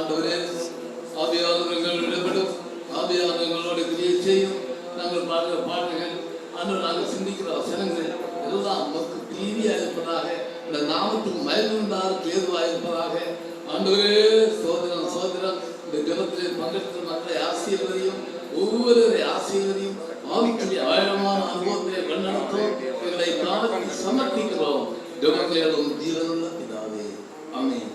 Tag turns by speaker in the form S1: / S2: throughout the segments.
S1: ஆண்டவரே, ஆவியானவர்கள் இடப்படும், ஆவியானவர்களோடு கிரியை செய்யும். நாங்கள் பாடுகிற பாடல்கள், ஆனால் நாங்கள் சிந்திக்கிற வசனங்கள் எல்லாம் நமக்கு தீவியாக இருப்பதாக, இந்த நாமத்துக்கு மயங்குண்டாருக்கு ஏதுவாக இருப்பதாக. ஆண்டவரே, சோதனம் சோதனம் இந்த ஜபத்திலே பங்கெடுத்த மக்களை ஆசீர்வதியும், ஒவ்வொருவரை ஆசீர்வதியும். ஆவிக்குரிய ஆழமான அனுபவத்திலே வழிநடத்தும். எங்களை காலத்தில் சமர்ப்பிக்கிறோம். ஜபங்களும் ஜீவனுள்ள பிதாவே, ஆமென்.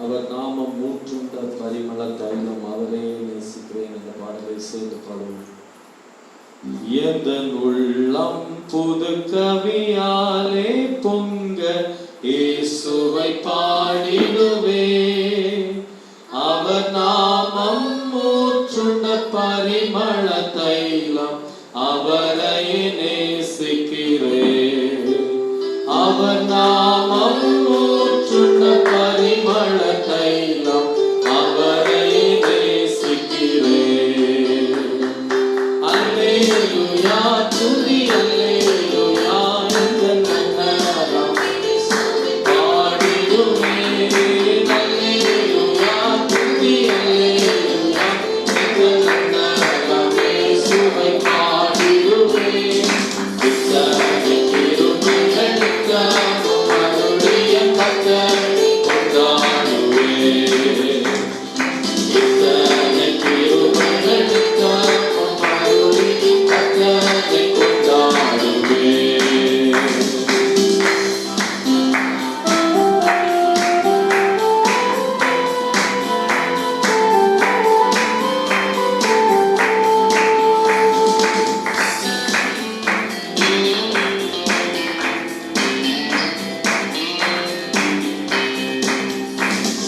S2: அவர் நாமம் ஊற்றுண்ட பரிமள தைலம், அவரே நேசிக்கிறேன் என்ற பாடலை சேர்ந்து பாடுவோம். எதன் உள்ளம் புது கவியாலே பொங்க இயேசுவை பாடிடுவே. அவர் நாமம் ஊற்றுண்ட பரிமள தைலம், அவரை நேசிக்கிறே. அவர் நாமம் ஊற்றுண்ட பரிமள தைலம், அவரை நேசிக்கிறே. அல்லேலூயா துதி அல்லேலூயா எங்கள் நன்னரம் பாடிடுவே. அல்லேலூயா துதி அல்லேலூயா எங்கள் நன்னரம் இயேசுவை பாடிடுவே. இத்தனை கிருபைகளுக்காக அவருடைய கர்த்தரை கொண்டாடுவே. இத்தனை கிருபைகளுக்காக கர்த்தரை கொண்டாடுவே.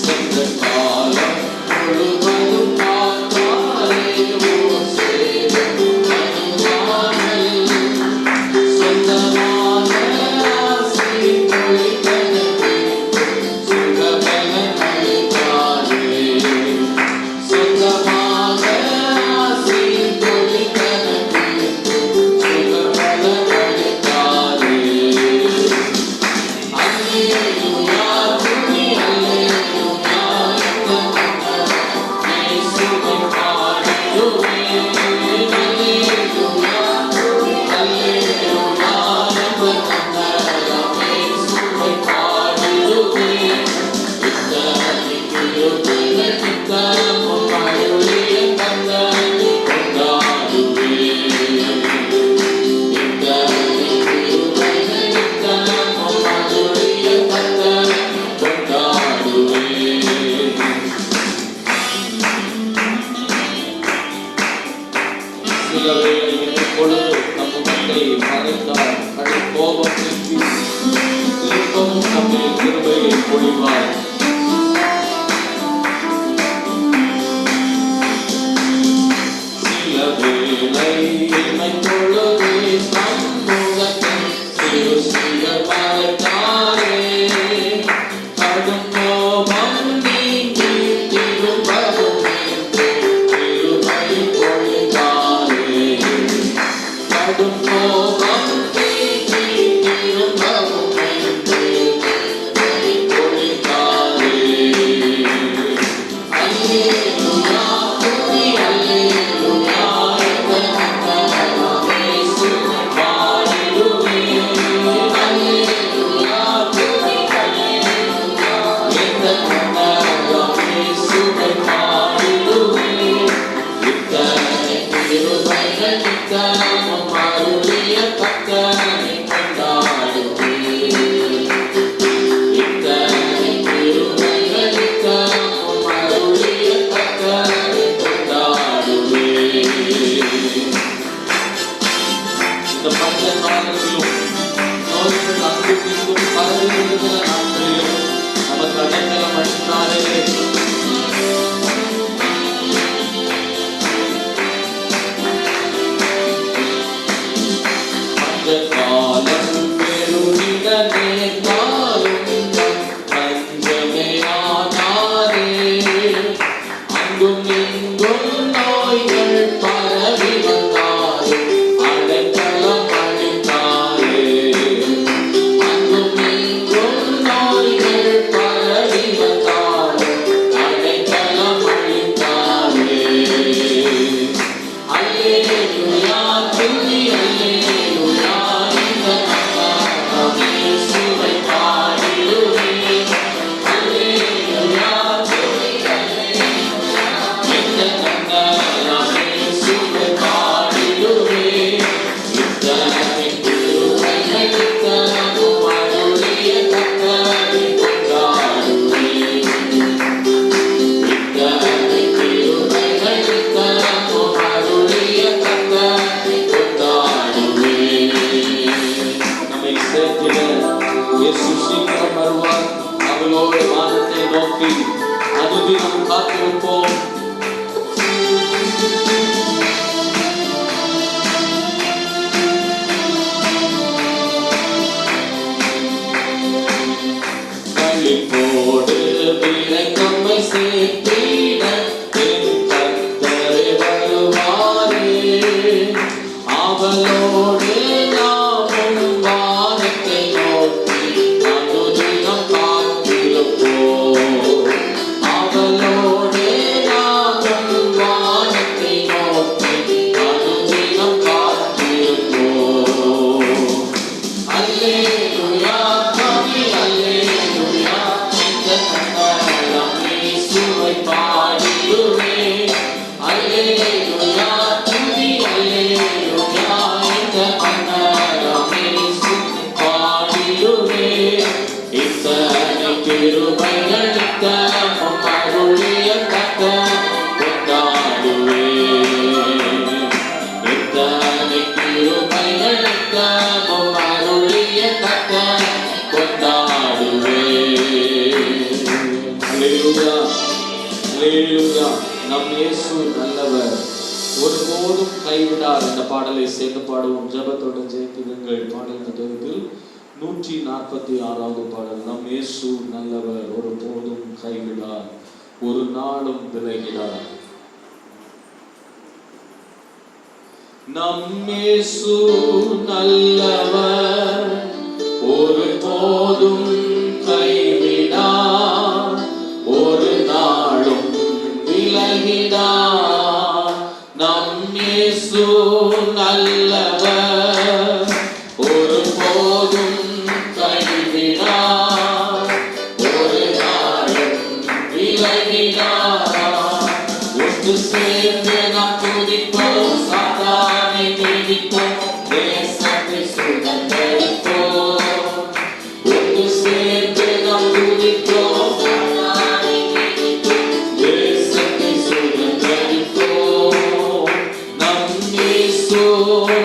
S2: சென்ற காலம் முழுவதும் பார்த்தாலே ஓர் சேதம் அணுகாமல், சொந்தமான ஆசையின் மொழிகளுக்கு சுகபலன் அளித்தாரே. சொந்தமான ஆசையின் மொழிகளுக்கு சுகபலன் அளித்தாரே. அல்லேலூயா துதி அல்லேலூயா எங்கள் நன்னரம் இயேசுவை பாடிடுவே. அல்லேலூயா துதி அல்லேலூயா எங்கள் நன்னரம் இயேசுவை பாடிடுவே. இத்தனை கிருபைகள் நித்தமும் அருளிய கர்த்தரை கொண்டாடுவே. இத்தனை கிருபைகள் நித்தமும் அருளிய கர்த்தரை கொண்டாடுவே. சில வேளைகளில் எப்பொழுது நம் முகத்தை மறைத்தார், கடும் கோபம் நீக்கி திரும்பவும் நம்மில் கிருபையை பொழிவார். சில வேளை இமை பொழுது நம் முகத்தை சிறு சிறு மறைத்தாரே. கடும் கோபம் நீங்கி திரும்பவும் மீண்டு கிருபை பொழிந்தாரே. கடும் கோபம் நீங்கி திரும்பவும் மீண்டு கிருபை பொழிந்தாரே. அல்லேலூயா துதி அல்லேலூயா எங்கள் நன்னரம் இயேசுவை பாடிடுவே. அல்லேலூயா துதி அல்லேலூயா எங்கள் நன்னரம் இயேசுவை பாடிடுவே. இத்தனை கிருபைகள் நித்தமும் அருளிய கர்த்தரை கொண்டாடுவே. இத்தனை கிருபைகள் நித்தமும் அருளிய கர்த்தரை கொண்டாடுவே. இந்த பஞ்ச காலத்திலும் நோய்கள் அங்கும் இங்கும் பரவியிருக்கிற நாட்களிலும் நமக்கு அடைக்கலம் அளித்தாரே. பஞ்ச காலம் பெருகிட நேர்ந்தாலும் பஞ்சமே ஆனாரே. அங்கும் இங்கும் நோய்கள் பரவி வந்தாலும் அடைக்கலம் அளித்தாரே. அங்கும் இங்கும் நோய்கள் பரவி வந்தாலும் இயேசு நல்லவர், ஒருபோதும் கைவிடார் என்ற பாடலை சேர்ந்து பாடுவோம். ஜெபத்துடன் ஜெயித்திருங்கள். பாடல் புத்தகத்தில் 146வது பாடல். நம் இயேசு நல்லவர், ஒருபோதும் கைவிடார், ஒரு நாளும் விலகிடார். நம் இயேசு நல்லவர், ஒருபோதும் கைவிடார், ஒரு நாளும் விலகிடார். நம் இயேசு நல்லவர், ஒருபோதும் கைவிடார், ஒரு நாளும் விலகிடார். ஒன்று சேர்ந்து நாம் துதிப்போம், சாத்தானை மீட்போம், தேசத்தை சுதந்தரிப்போம். ஒன்று சேர்ந்து நாம் துதிப்போம், சாத்தானை மீட்போம், தேசத்தை சுதந்தரிப்போம். நம் இயேசு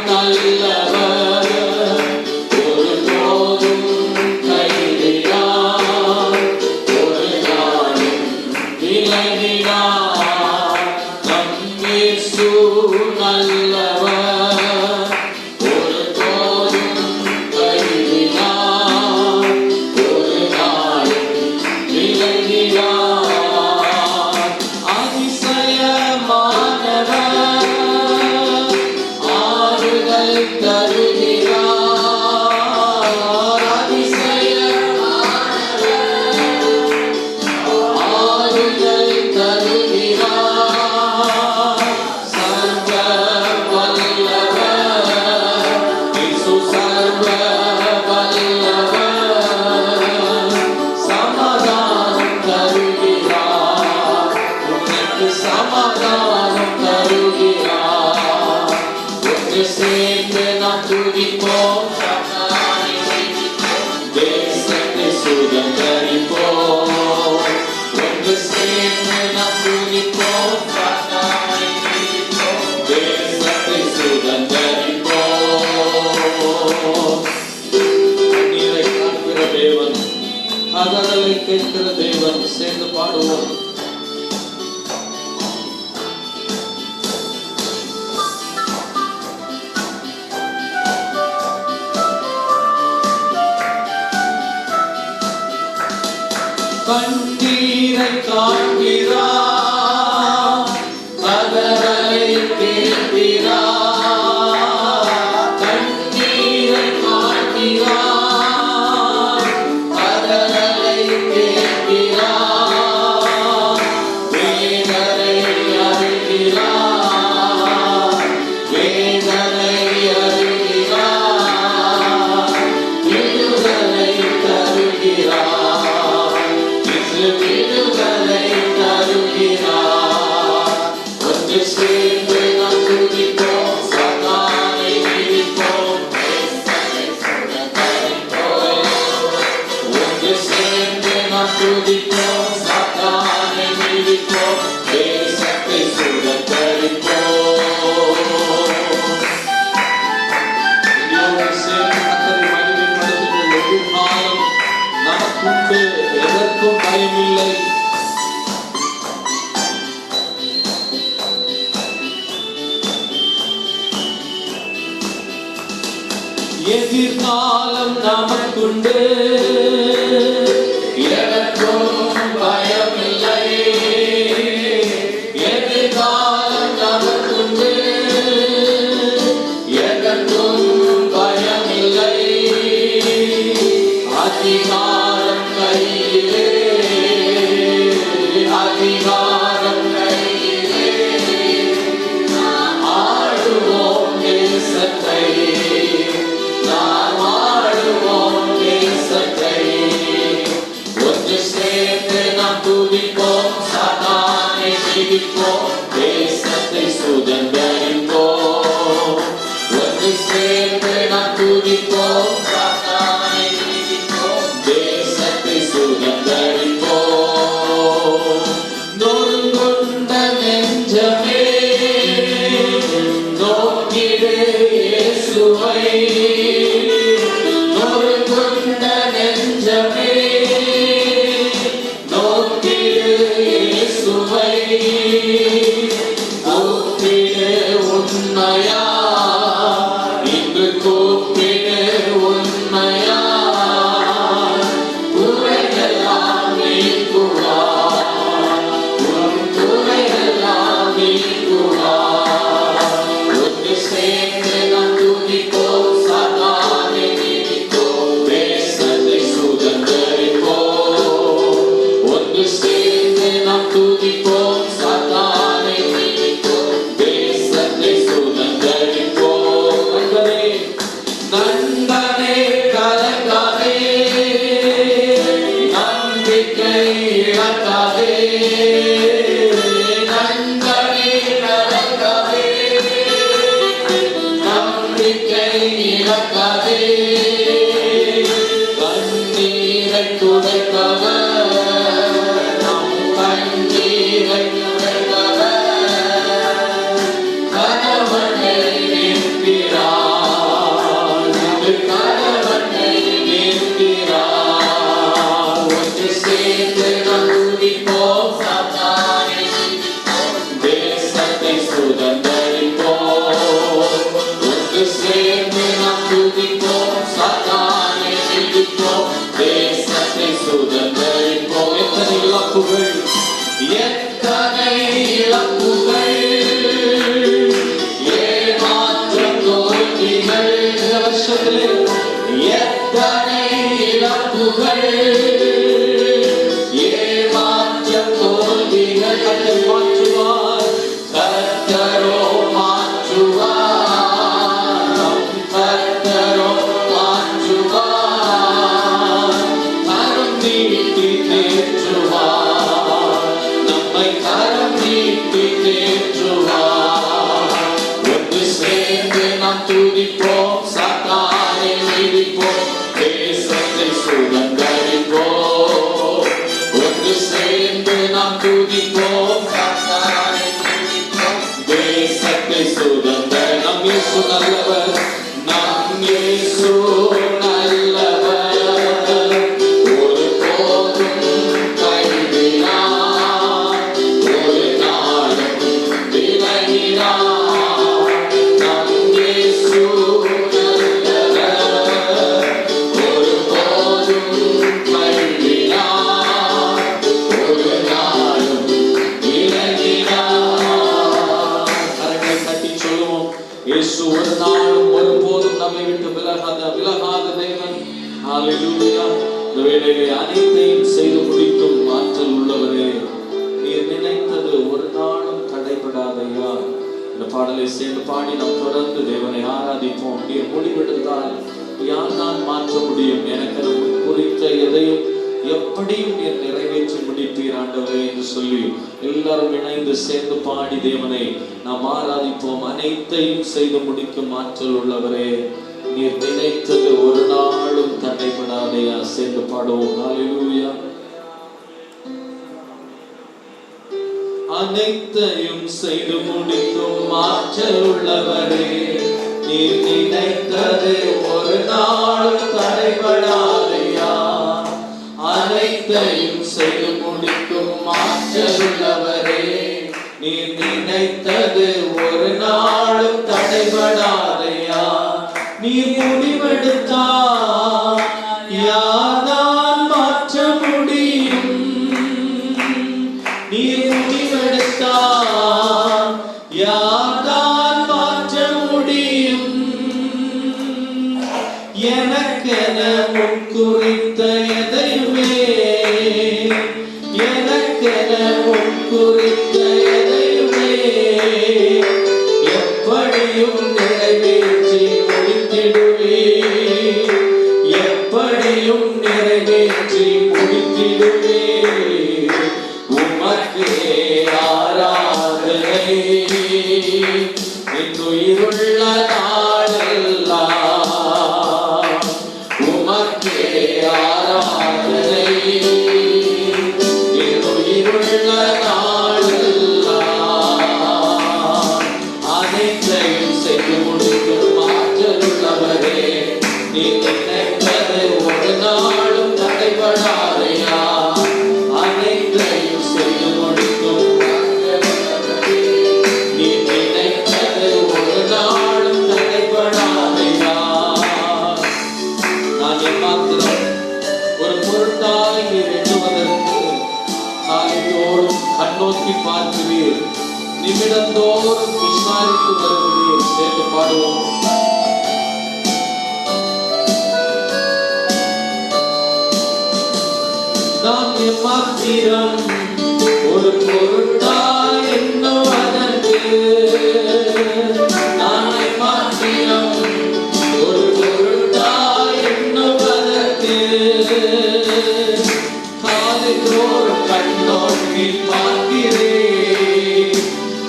S2: நல்லவர், ஒருபோதும் கைவிடார், ஒரு நாளும் விலகிடார். நம் இயேசு நல்லவர், ஒருபோதும் கைவிடார், ஒரு நாளும் விலகிடார். அதிசயமானவர், ஆறுதல் தருகிறார். அதிசயமானவர், ஆறுதல் தருகிறார். சர்வ வல்லவர், இயேசு சர்வ வல்லவர். சமாதானம் தருகிறார், உனக்கு சமாதானம் தருகிறார். ஒன்று சேர்ந்து நாம் துதிப்போம், சாத்தானை மீட்போம், தேசத்தை சுதந்தரிப்போம். ஒன்று சேர்ந்து நாம் துதிப்போம், சாத்தானை மீட்போம், தேசத்தை சுதந்தரிப்போம். கண்ணீரை காண்கிற தேவன், கதறலை கேட்கிற தேவன். சேர்ந்து பாடுவோம். கண்ணீரை காண்கிறார், கதறலை கேட்கிறார். கண்ணீரை காண்கிறார், கதறலை கேட்கிறார். வேதனை அறிகிறார், வேதனை அறிகிறார். விடுதலை தருகிறார், விடுதலை தருகிறார். ஒன்று சேர்ந்து நாம் துதிப்போம், சாத்தானை மீட்போம், தேசத்தை சுதந்தரிப்போம். ஒன்று சேர்ந்து நாம் துதிப்போம், சாத்தானை மீட்போம், தேசத்தை சுதந்தரிப்போம். என்னோடு சேர்ந்து கர்த்தரை மகிமைப்படுத்துங்கள். எதிர்காலம் நமக்குண்டு, எதற்கும் பயமில்லை. எதிர்காலம் நமக்குண்டு, எதற்கும் பயமில்லை. எதிர்காலம் நமக்குண்டு, எதற்கும் பயமில்லை. அதிகாரம் கையிலே, அதிகாரம் கையிலே. ஆடுவோம் தேசத்தை, நாம் ஆடுவோம் தேசத்தை. நம்பிக்கை இழக்காதே, கண்ணீரை துடைப்பவர், நம் கண்ணீரை துடைப்பவர், கணவனை நிற்கிறார், இது கணவனை நிற்கிறார். ஒன்று சேர்ந்து நாம் துதிப்போம், சாத்தானை தேசத்தை சுதந்தரிப்போம். ஒன்று சேர்ந்து நாம் துதிப்போம், சாத்தானை ஜெயிப்போம், தேசத்தை சுதந்தரிப்போம். எத்தனை இழப்புகள், எத்தனை இழப்புகள், ஏமாற்றம் தோல்விகள், இந்த வருஷத்திலே எத்தனை இழப்புகள், ஏமாற்றம் தோல்விகள். கர்த்தர் மாற்றுவார், கர்த்தரோ மாற்றுவார், நம் கர்த்தரோ மாற்றுவார், கரம் நீட்டி தேற்றுவார், நம்மை கரம் நீட்டி தேற்றுவார். ஒன்று சேர்ந்து நாம் துதிப்போம், சாத்தானை மிதிப்போம், தேசத்தை சுதந்தரிப்போம். ஒன்று சேர்ந்து நாம் துதிப்போம், சாத்தானை மிதிப்போம், தேசத்தை சுதந்தர. நம் இயேசு நல்லவர், நம் இயேசு நல்லவர், ஒருபோதும் கைவிடார், ஒரு நாளும் விலகிடார். நம் இயேசு நல்லவர், ஒருபோதும் கைவிடார், ஒரு நாளும் விலகிடார். கரங்களை தட்டி சொல்லுவோம், இயேசு ஒரு நாளும் ஒருபோதும் நம்மை விட்டு விலகாத தேவன். ஹalleluya. இந்த வேளையிலே அனைத்தையும் செய்து முடிக்கும் ஆற்றல் உள்ளவரே, நீர் நினைத்தது ஒரு நாளும் தடைபடாதையா. இந்த பாடலை சேர்ந்து பாடி நாம் தொடர்ந்து தேவனை ஆராதிப்போம். நீர் முடிவெடுத்தால் யார் நான் மாற்ற முடியும்? எனக்கு குறித்த எதையும் எப்படியும் நீர் நிறைவேற்றி முடிப்பீர் ஆண்டவரே என்று சொல்லி எல்லாரும் இணைந்து சேர்ந்து பாடி தேவனை நாம் ஆராதிப்போம். அனைத்தையும் செய்து முடிக்கும் ஆற்றல் உள்ளவரே, நீர் நினைத்தது ஒரு நாளும் தடைபடாதையா. சேர்ந்து பாடுவோம். ஹalleluya. அனைத்தையும் செய்து முடிக்கும் ஆற்றல் உள்ளவரே, நீர் நினைத்தது ஒரு நாளும் தடைபடாதையா. அனைத்தையும் செய்து முடிக்கும் ஆற்றல் உள்ளவரே, நீர் நினைத்தது ஒரு நாளும் தடைபடாதையா. நீர் முடிவெடுத்தால் யார்தான் மாற்ற முடியும்? நீர் முடிவெடுத்தால் யார்தான் மாற்ற முடியும்? எனக்கென முன் குறித்த எதையுமே, எனக்கென முன் குறித்த எதையுமே எப்படியும் நிறைவேற்றி முடித்திடுவே, எப்படியும் நிறைவேற்றி முடித்திடுவே. உமக்கே ஆராதனை, இன்னுயிருள்ள நாளெல்லாம் உமக்கே ஆராதனை, இன்னுயிருள்ள நாளெல்லாம் அனைத்தையும் செய்து முடிக்கும் ஆற்றல் உள்ளவரே, நீ நினைத்தது ஒரு நாளும் தடைபடாதையா. அனைத்தையும் செய்து முடிக்கும் ஆற்றல் உள்ளவரே, நீ நினைத்தது ஒரு நாளும் தடைபடாதையா. நான் எம்மாத்திரம் ஒரு பொருட்டாய் நீர் எண்ணுவதற்கு காலைதோறும் கண்ணோக்கி பார்க்கிறீர், நிமிடந்தோறும் விசாரித்து வருகிறீர். சேர்ந்து பாடுவோம். நாம் எம்மாத்திரம் ஒரு பொருட்டாய் எண்ணுவதற்கு, நான் எம்மாத்திரம் ஒரு பொருட்டாய் எண்ணுவதற்கு, காலைதோறும் கண்ணோக்கி பார்க்கிறேன்,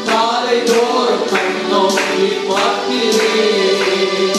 S2: காலைதோறும் கண்ணோக்கி பார்க்கிறேன்.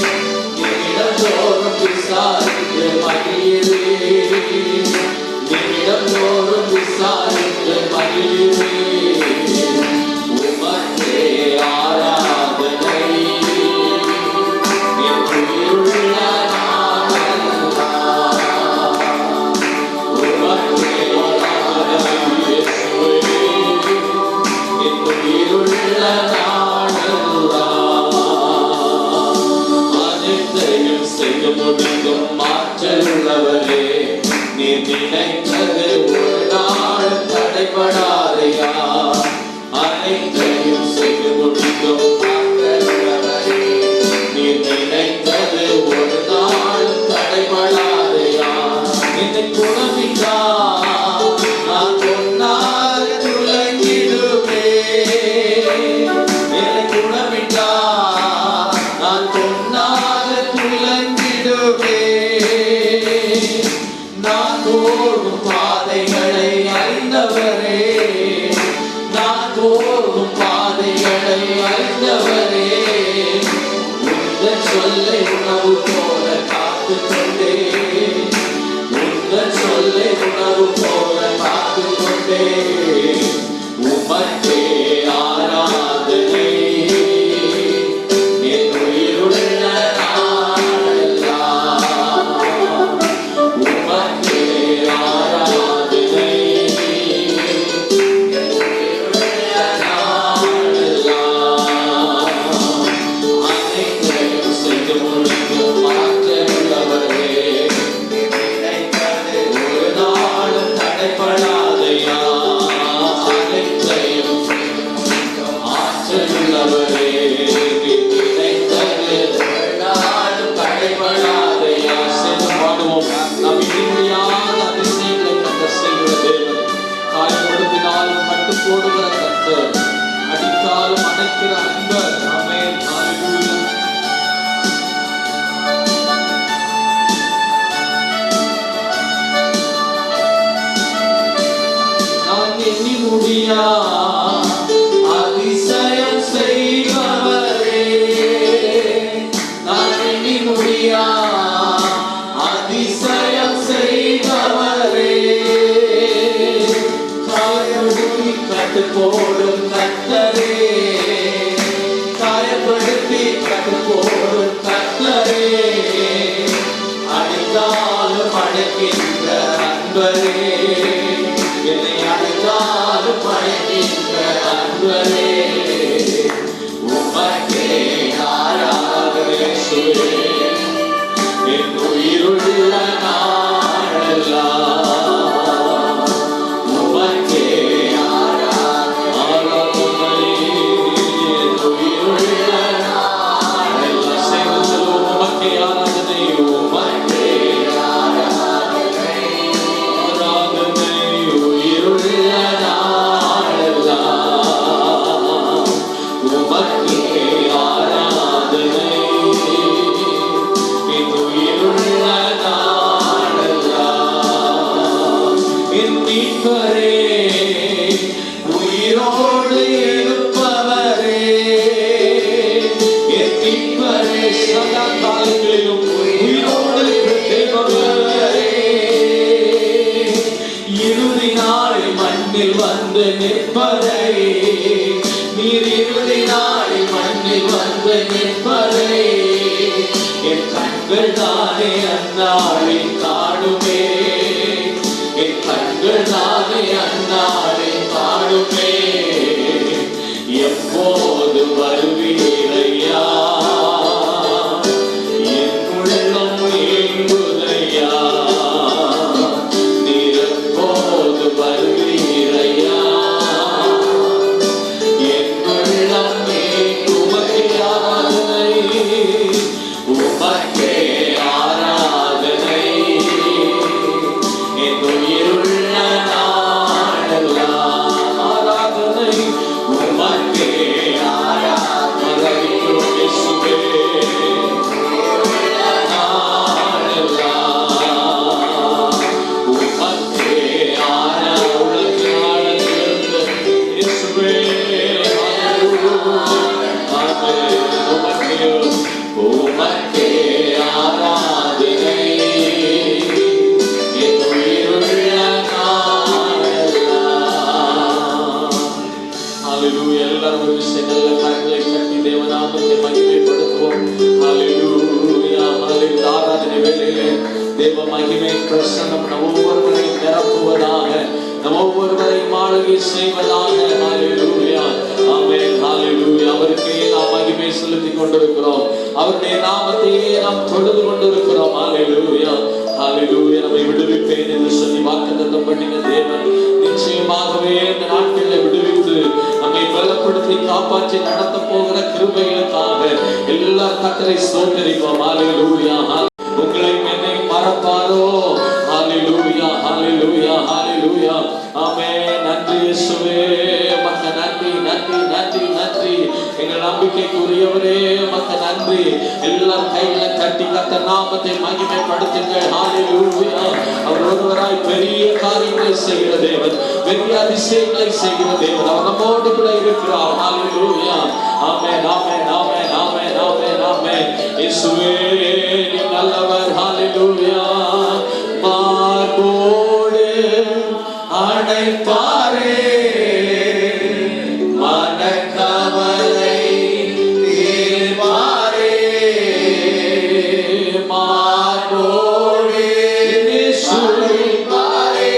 S2: முடிக்கும் ஆற்றல் உள்ளவரே, நீ நினைத்தது ஒரு நாள் தடைபடாதையா. அனைத்தையும் செய்து முடிக்கும் ஆற்றல் உள்ளவரே, நீ நினைத்தது ஒரு நாள் தடைபடாதையா. என்னை குணமிட்டா நான் பொன்னாக துலங்கிடுவே. என்னை குணமிட்டா நான் பொன்னாக துலங்கிடுவே. நான் போகும் பாதைகளை அறிந்தவரே, நான் போகும் பாதைகளை அறிந்தவரே, உந்தன் சொல்லை உணவு போல காத்துக் கொண்டே, உந்தன் சொல்லை உணவு போல காத்துக் கொண்டே. உமக்கே ஆராதனை என் உயிருள்ள நாளெல்லாம். உமக்கே ஆராதனை என் உயிருள்ள நாளெல்லாம். அனைத்தையும் செய்து முடிக்கும் ஆற்றலுள்ளவரே, நினைத்தது ஒரு நாளும் தடைபடாதையா. அனைத்தையும் ஆற்றலுள்ளவரே, நினைத்தது ஒரு நாளும் தடைபடாதையா. சேர்ந்து பாடுவோம். நாம் இனிமையான அதிசயங்களை கர்த்தர் செய்கிற தேவன், காயப்படுத்தினாலும் கட்டு போடுகிற கர்த்தர், அடித்தாலும் அணைக்கிற அன்பர். ஆமென். ஹல்லேலூயா. நான் எண்ணி முடியா அதிசயம் செய்பவரே, நான் எண்ணி முடியா அதிசயம் செய்பவரே, காயப்படுத்தி கட்டு போடும் கர்த்தரே, காயப்படுத்தி கட்டு போடும் கர்த்தரே, அடித்தாலும் அடைக்கின்ற அன்பரே, என்னை அடித்தாலும் அடைக்கின்ற அன்பரே. உமக்கே ஆராதனை இயேசுவே, என் உயிருள்ள நாளெல்லாம். உமக்கே ஆராதனை என் உயிருள்ள நாளெல்லாம். சேர்ந்து சொல்லுவோம். உமக்கே ஆராதனை, உமக்கே ஆராதனை உயிருள்ள நாளெல்லாம். உமக்கே ஆராதனை என் உயிருள்ள நாளெல்லாம். என் மீட்பரே, உயிரோடு இருப்பவரே, என் மீட்பரே, சதா காலங்களிலும் உயிரோடு இருப்பவரே, இறுதி நாளில் மண்ணில் வந்து நிற்பதை, நீர் இறுதி நாளில் மண்ணில் வந்து நிற்பதை, என் கண்கள் தானே அந்நாளில் காணுமே, என் கண்கள் தானே அந்நாளில் காணுமே. எப்போது வருவீரையா, என் உள்ளம் ஏங்குதையா, நீர் எப்போது வருவீரையா, என் உள்ளம் உமக்கே ஆராதனை, உமக்கே ஆராதனை என் உயிருள்ள நாளெல்லாம். ஆராதனை உமக்கே ஆராதனை இயேசுவே, நாளெல்லாம். உமக்கே ஆராதனை இயேசுவே. உமக்கே ஆராதனை என் உயிருள்ள நாளெல்லாம். ஹல்லேலூயா. எல்லாரும் ஒரு விஷயம் நல்ல கரங்களை தட்டி தேவநாமத்தை மகிமைப்படுத்துவோம். ஹல்லேலூயா. ஹல்லேலூயா. ஆராதனை வேளையிலே தேவ மகிமை பிரசன்னம் நம் ஒவ்வொருவரையும் நிரப்புவதாக, நம் ஒவ்வொருவரையும் ஆளுகை செய்வதாக. ஹல்லேலூயா. ஆமென். ஹல்லேலூயா. அவருக்கே நாம் மகிமை செலுத்திக் கொண்டிருக்கிறோம். அவருடைய நாமத்தையே நாம் தொழுது கொண்டிருக்கிறோம். ஹalleluya ஹalleluya. நம்மை விடுவிப்பேன் என்று சொல்லி வாக்குத்தத்தம் பண்ணின தேவன் நிச்சயமாகவே இந்த நாட்களை விடுவித்து நம்மை பலப்படுத்தி காப்பாற்றி நடத்த போகிற கிருபைகளுக்காக எல்லா கர்த்தரை ஸ்தோத்திரிப்போம். ஹalleluya. உங்களை என்னை மறப்பாரோ? ஹalleluya ஹalleluya ஹalleluya. ஆமென். நன்றி இயேசுவே, உமக்கு நன்றி நன்றி நன்றி நன்றி. எங்கள் நம்பிக்கைக்குரியவரே உமக்கு நன்றி. எல்லார் கைகளை தட்டி கர்த்தர் நாமத்தை மகிமைப்படுத்துங்கள். ஹalleluya. அவர் ஒருவராய் பெரிய காரியங்களை செய்கிற தேவன், பெரிய அதிசயங்களை செய்கிற தேவன். அவர் நம்மோடு கூட இருக்கிறார். ஹalleluya. ஆமென் ஆமென் ஆமென் ஆமென் ஆமென் ஆமென். இயேசுவே நீ நல்லவர். ஹalleluya. மார்போடு அணைப்பாரே, மனக்கவலை தீர்ப்பாரே. மார்போடு அணைப்பாரே,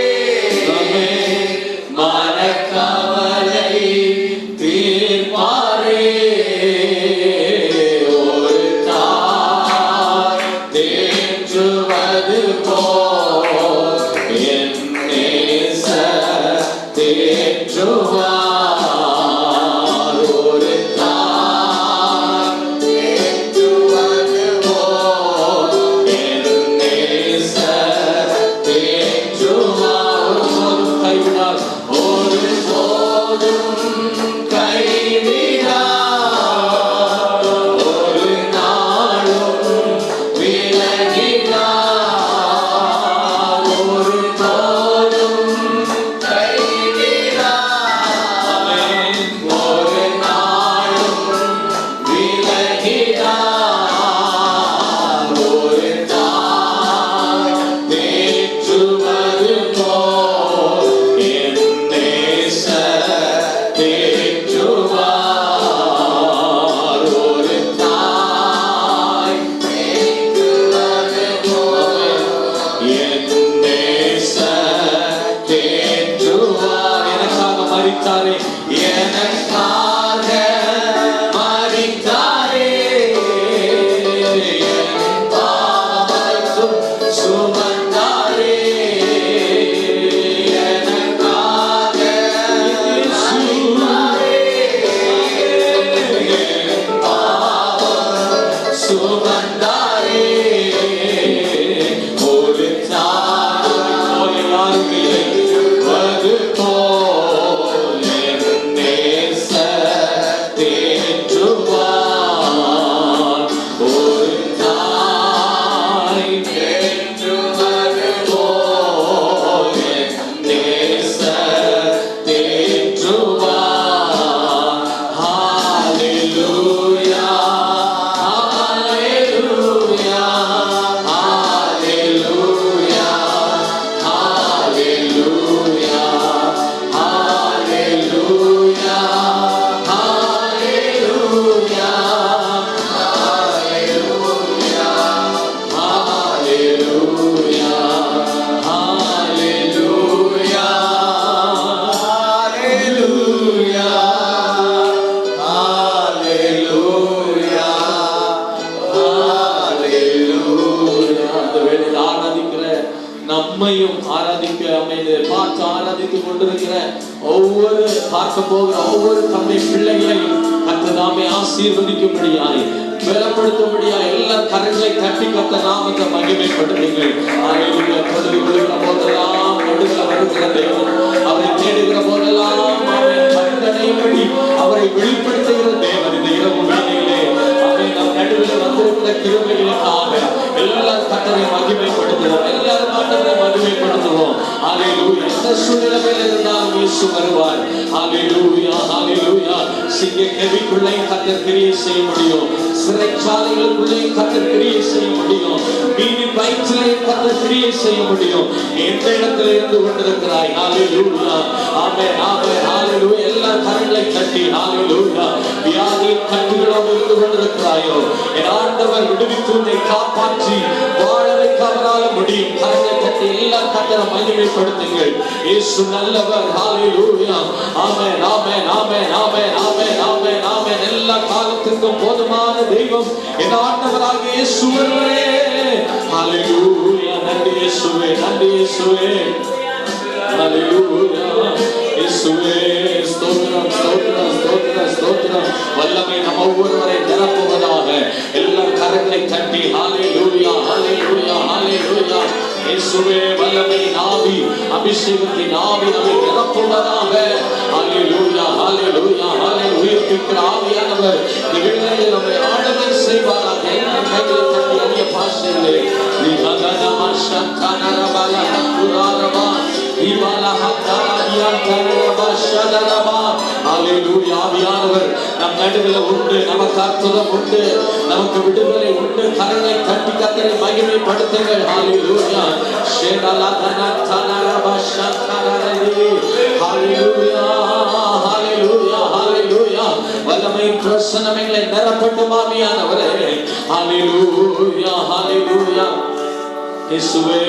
S2: மனக்கவலை தீர்ப்பாரே. ஒரு தாய் தேற்றுவது போல் என் நேசர் தேற்றுவார். ஒரு தாய் தேற்றுவது போல் என் நேசர் தேற்றுவார். ஒருபோதும் கைவிடார், ஒருபோதும் கைவிடார், ஒரு நாளும் விலகிடார், ஒரு போதும் கைவிடார், ஒரு நாளும் விலகிடார். ஒரு தாய் தேற்றுவது போல் என் நேசர் தேற்றுவார். ஒரு தாய் தேற்றுவது போல் என் நேசர் தேற்றுவார். எனக்காக மரித்தாரே, எனக்காக மரித்தாரே, என் பாவத்தை சுமந்தாரே. எனக்காக மரித்தாரே, என் பாவம் சுமந்தாரே. ஒரு தாய் போல் யாரும் இல்லை, வது போல் என் நேசர் தேற்றுவார். ஒரு தாய் தேற்றுவது போல் என் நேசர் தேற்றுவார். ஹalleluya ஹalleluya ஹalleluya ஹalleluya ஹalleluya ஹalleluya ஹalleluya ஹalleluya ஹalleluya ஹalleluya ஹalleluya ஹalleluya. அந்த வேளையில் ஆராதிக்கிற நம்மையும் ஆராதிக்க அமைந்து பார்த்து ஆராதித்துக் கொண்டிருக்கிற ஒவ்வொரு பார்க்க போகிற ஒவ்வொரு தம்மை பிள்ளைகளையும் கர்த்தர் ஆசீர்வதிக்கும்படியாய் பலப்படுத்தும்படியாய் எல்லா கரங்களை தட்டி கர்த்தர் நாமத்தை மகிமைப்படுத்துங்கள். ஹalleluya. தொழுது கொள்கிற போதெல்லாம் நடுவில் வருகிற தேவன், அவரை தேடுகிற போதெல்லாம் அவரை கண்டடையும்படி அவரை வெளிப்படுத்துகிற தேவன். இந்த இரவு வேளையிலே அவரை நம் நடுவில் வந்திருக்கிற கிருபைகளுக்காக எல்லாரும் கர்த்தரை மகிமைப்படுத்துவோம். எல்லாரும் ஆண்டவரை மகிமைப்படுத்துவோம். ஹalleluya. எந்த சூழ்நிலையில் இருந்தாலும் இயேசு வருவார். ஹalleluya ஹalleluya. சிங்க கெவிக்குள்ளே கர்த்தர் கிரியை செய்ய முடியும், சிறைச்சாலைகளுக்குள்ளே கர்த்தர் கிரியை செய்ய முடியும், மீனின் வயிற்றிலே கர்த்தர் கிரியை செய்ய முடியும். எந்த இடத்துல இருந்து கொண்டிருக்கிறாய்? ஹalleluya ஆமென் ஆமென் ஹalleluya. எல்லா கரங்களை தட்டி ஹalleluya. வியாதியின் கட்டுகளோடு இருந்து கொண்டிருக்கிறாயோ, என் ஆண்டவர் விடுவித்து உன்னை காப்பாற்றி வாழ வைக்க அவரால் முடியும். கரங்களை தட்டி எல்லா கர்த்தரை மகிமைப்படுத்துங்கள். இயேசு நல்லவர். ஹalleluya ஆமென் ஆமென் ஆமென் ஆமென் ஆமென் ஆமென் ஆமென். எல்லா காலத்திலும் சர்வத்துக்கும் போதுமான தெய்வம் என் ஆண்டவராகிய இயேசு ஒருவரே. ஹல்லேலூயா. நன்றி இயேசுவே, நன்றி இயேசுவே. ஹல்லேலூயா. இயேசுவே ஸ்தோத்திரம், ஸ்தோத்திரம், ஸ்தோத்திரம், ஸ்தோத்திரம். வல்லமை நம்ம ஒவ்வொருவரை நிரப்புவதாக. எல்லா கரங்களை தட்டி ஹல்லேலூயா, ஹல்லேலூயா, ஹல்லேலூயா. இயேசுவே வல்லமை நாவி, அபிஷேகத்தின் நாவி நம்மை நிரப்புவதாக. ஹல்லேலூயா, ஹல்லேலூயா, ஹல்லேலூயா. உயிர்ப்பிக்கிற ஆவியானவர் இந்த வேளையில் நம்மை ஆளுகை செய்வாராக. எல்லா கைகளை தட்டி அந்நிய பாஷையிலே விஹதனமா சந்தனரபல ஹக்குராரபா விவால ஹத்தராதியா தரபா ஷதரபா. ஹல்லேலூயா. ஆவியானவர் நம் நடுவில் உண்டு. நமக்கு அற்புதம் உண்டு, நமக்கு விடுதலை உண்டு. கரங்களை தட்டி கர்த்தரை மகிமைப்படுத்துங்கள். ஹல்லேலூயா. ஷேடலதன தனரபா ஷந்தனரதி. ஹல்லேலூயா, ஹல்லேலூயா, ஹல்லேலூயா. வல்லமை பிரசன்னம் எங்களை நிரப்பட்டும் ஆவியானவரே. ஹல்லேலூயா, ஹல்லேலூயா. இயேசுவே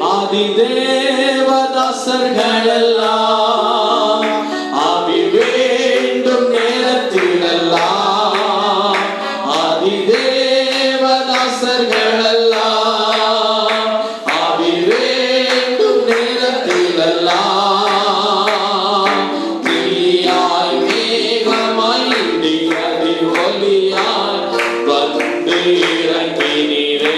S2: ஆதி தேவதாசர்கள் எல்லாம் ஆவி வேண்டும் நேரத்திலெல்லாம் ஆதி தேவதாசர்கள் எல்லாம் ஆவி வேண்டும் நேரத்திலெல்லாம் தீயாய் மேகமாய் இடியதி ஒலியாய் வந்து இறங்கினீரே.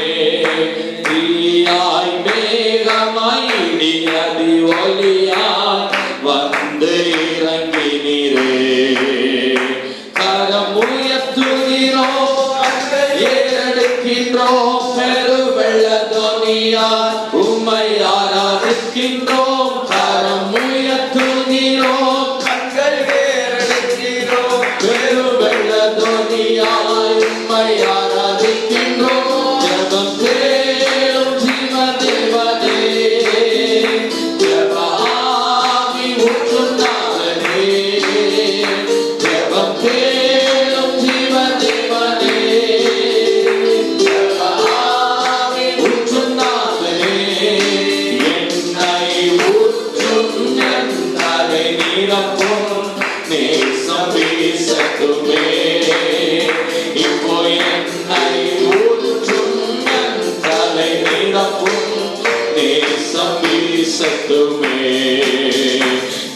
S2: தீயாய் மேகமாய் இடியதி ஒலியாய் வந்து இறங்கினீரே. கரம் உயர்த்துகிறோம், ஏறெடுக்கின்றோம், பெருவெள்ள தொனியாய் உம்மை ஆராதிக்கின்றோம். கரம் உயர்த்துகிறோம், கண்கள் ஏறெடுக்கிறோம், பெருவெள்ள தொனியாய் உம்மை ஆராதிக்கின்றோம். ஜெபம் கேளும் ஜீவ தேவனே, ஜெப ஆவி ஊற்றும் நாதனே. ஜெபம் கேளும் ஜீவ தேவனே, ஜெப ஆவி ஊற்றும் நாதனே. என்னை ஊற்றும் என் தலை நிரப்பும் நேசம் வீசட்டுமே. இப்போ என்னை ஊற்றும் என் தலை நிரப்பும் நேசம் வீசட்டுமே.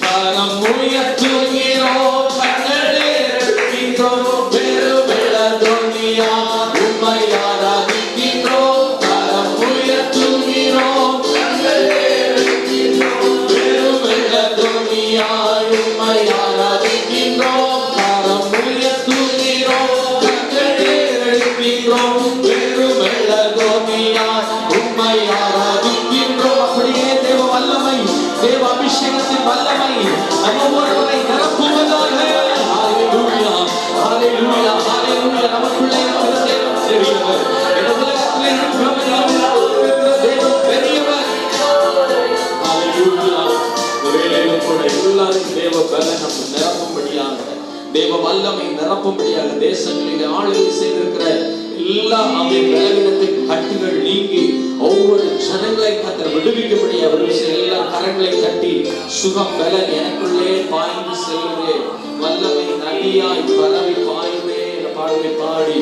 S2: கரம் உயர்த்துகிறோம், கண்கள் ஏறெடுக்கின்றோம், பெருவெள்ள தொனியா உம்மை ஆராதிக்கின்றோம். கரம் உயர்த்துகிறோம், கண்கள் ஏறெடுக்கின்றோம், பெருவெள்ள தொனியா உம்மை ஆராதிக்கின்றோம். கரம் உயர்த்துகிறோம், கண்கள் ஏறெடுக்கின்றோம், பெருவெள்ள தொனியா உம்மை ஆராதிக்கின்றோம். அப்படியே தேவ வல்லமை, தேவ அபிஷேகத்தின் வல்லமை நம்ம ஒருவரை நிரப்புவதாக. ஹல்லேலூயா, ஹல்லேலூயா, ஹல்லேலூயா. நமக்குள்ளே இருக்கிற தேவன் பெரியவர். இந்த உலகத்திலே இருக்கிற தேவன் பெரியவர். ஹல்லேலூயா. வேளையிலும் கூட எல்லாரும் தேவ பலன் நம்ம நிரப்பும்படியாக, தேவ வல்லமை நிரப்பும்படியாக தேசங்களிலே ஆளுகை செய்திருக்கிற எல்லா அவை பலவீனத்தின் கட்டுகள் நீங்கி ஒவ்வொரு ஜனங்களை கர்த்தர் விடுவிக்கும்படி அவர் எல்லா கரங்களை தட்டி சுகம் பலன் எனக்குள்ளே பாய்ந்து செல்லுதே, வல்லமை நதியாய் பரவி பாயுதே என்ற பாடலை பாடி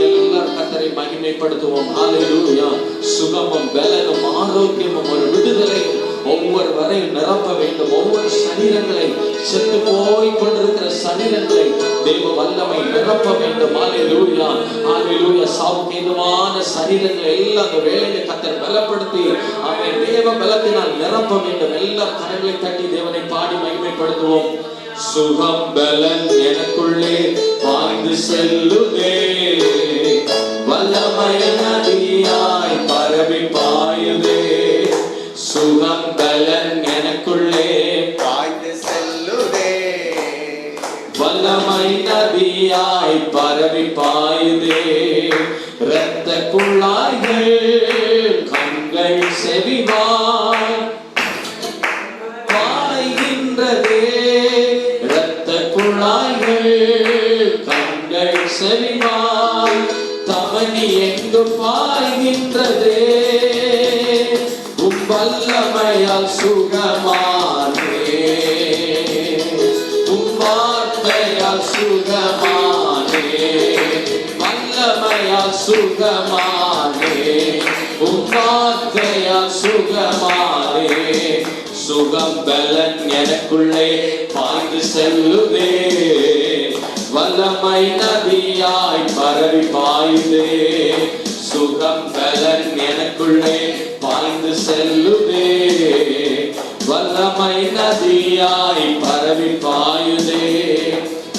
S2: எல்லா கர்த்தரை மகிமைப்படுத்துவோம். ஹல்லேலூயா. சுகமும் பலனும் ஆரோக்கியமும் ஒரு விடுதலையும் ஒவ்வொருவரையும் நிரப்ப வேண்டும். ஒவ்வொரு சரீரங்களை, செத்து போய் கொண்டிருக்கிற சரீரங்களை தேவ வல்லமை நிரப்ப வேண்டும். ஹல்லேலூயா, ஹல்லேலூயா. சௌக்கியமான சரீரங்களை எல்லாம் அந்த வேலையை கர்த்தர் பலப்படுத்தி அவன் தேவ பலத்தினால் நிரப்ப வேண்டும். எல்லா கரங்களை தட்டி தேவனை பாடி மகிமைப்படுத்துவோம். சுகம் பலன் எனக்குள்ளே பாய்ந்து செல்லுதே, வல்லமை நதியாய் பரவி பாயுதே. சுகம் பலன் எனக்குள்ளே
S3: பாய்ந்து செல்லுதே,
S2: வல்லமை நதியாய் பரவி பாயுதே. இரத்த குழாய்கள் கண்கள் செவிவாய் பாய்கின்றதே. இரத்த குழாய்கள் கண்கள் செவிவாய் தமனி எங்கு பாய்கின்றதே. வல்லமையால் சுகமானே, உம் வார்த்தையால் சுகமானே. வல்லமையா சுகமானே, உம் வார்த்தையா சுகமானே, சுகம் பலன் எனக்குள்ளே பாய்ந்து செல்லுதே, வல்லமை நதியாய் பரவி பாயுதே, சுகம் பலன் எனக்குள்ளே பாய்ந்து செல்லுதே, வல்லமை நதியாய் பரவி பாயுதே,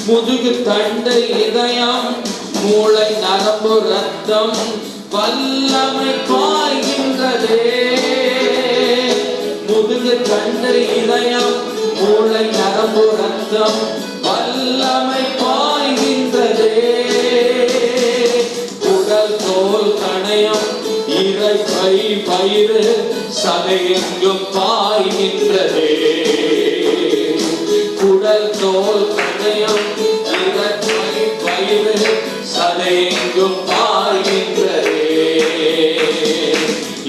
S2: முதுகு தண்டை இதயம் மூளை நரம்பு ரத்தம் வல்லமை பாய்கின்றதே, முதுகு தண்டை இதயம் மூளை நரம்பு ரத்தம் வல்லமை பாய்கின்றதே, உடல் தோல் கணையம் இறைப்பை பயிறு சதை எங்கும் பாய்கின்றதே, உடல் தோல் கணையம் இறைப்பை பயிறு சதை எங்கும் பாய்கின்றதே,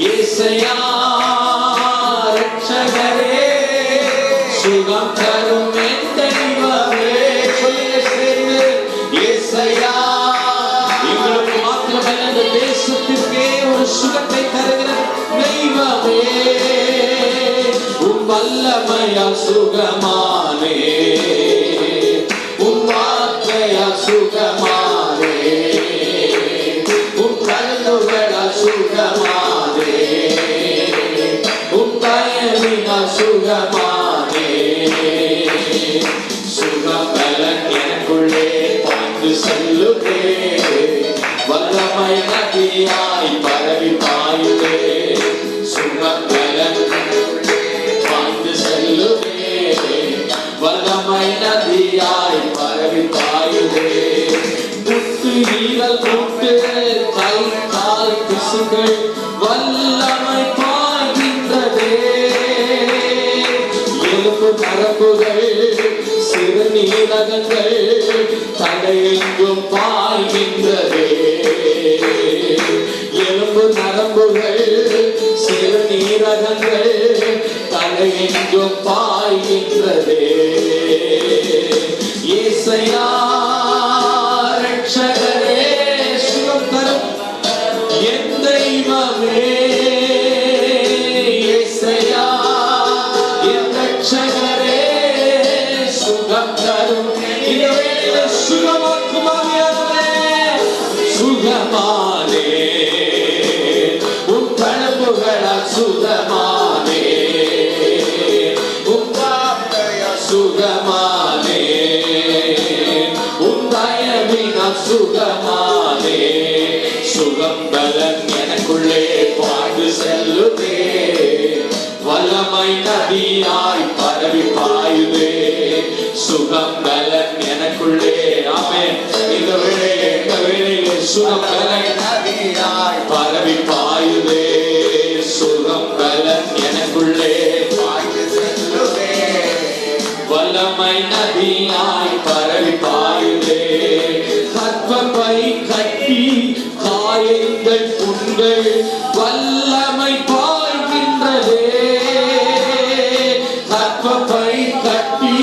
S2: இயேசையா ரட்சகரே சுகம் தரும் என் தெய்வமே, இயேசையா எங்களுக்கு மாத்திரமல்ல இந்த தேசத்திற்கே ஒரு சுகத்தை தருகிற தெய்வமே, உம் வல்லமையா சுகமானே, உம் வார்த்தையா சுகமானே, உம் கண்ணுகளா சுகமானே, உம் தயவினா சுகமானே, சுகம் பலன் எனக்குள்ளே பாய்ந்து செல்லுதே, வல்லமை நதியாய் பரவி பாயுதே, சுகம் பலன் பாய்ந்து செல்லுதே, வல்லமை நதியாய் பரவி பாயுதே, முட்டு ஈரல் முட்டு கை கால் பிசுகள் வல்லமை பாய்கின்றதே, எலும்பு நரம்புகள் சிறுநீரகங்கள் தடையெங்கும் பாய்கின்றதே, எலும்பு நரம்புகள் சிறுநீரகங்கள் தடையெங்கும் பாய்கின்றதே, இயேசையா ரட்சகரே சுகம் தரும் என் தெய்வமே, இயேசையா என் ரட்சகரே சுகம் தரும் இந்த வேளையிலே சுகமாக்கும் ஆவியானவரே, சுகமானே உம் தழும்புகளால் சுகமானே, உம் வார்த்தையா சுகமானே, உம் தயவினால் சுகமானே, சுகம் பலன் எனக்குள்ளே பாய்ந்து செல்லுதே, வல்லமை நதியாய் பரவி பாயுதே, சுகம் பலன் எனக்குள்ளே, ஆமென். இந்த வேளையிலே சுகம் பலன்
S3: நதியாய்
S2: பரவி பாயுதே, சுகம் பலன் எனக்குள்ளே
S3: பாய்ந்து செல்லுதே,
S2: வல்லமை நதியாய் பரவி பாயுதே, கற்பப்பை கட்டி காயங்கள் புண்கள் வல்லமை பாய்கின்றதே, கற்பப்பை கட்டி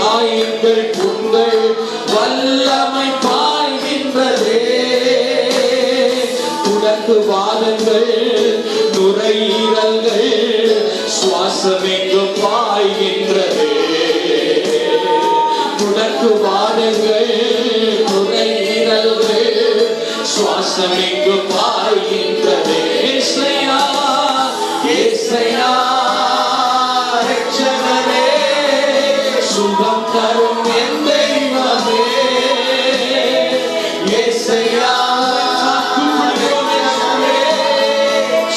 S2: காயங்கள் புண்கள் வல்லமை பாய்கின்றதே, உனக்கு வாதங்கள் நுரையீரல்கள் சுவாசமெங்கு பாய்கின்றதே, உனக்கு வாதங்கள் நுரையீரல்கள் சுவாசமெங்கு பாய்கின்றதே, இயேசையா இயேசையா ரட்சகரே சுகம் தரும் என் தெய்வமே, இயேசையா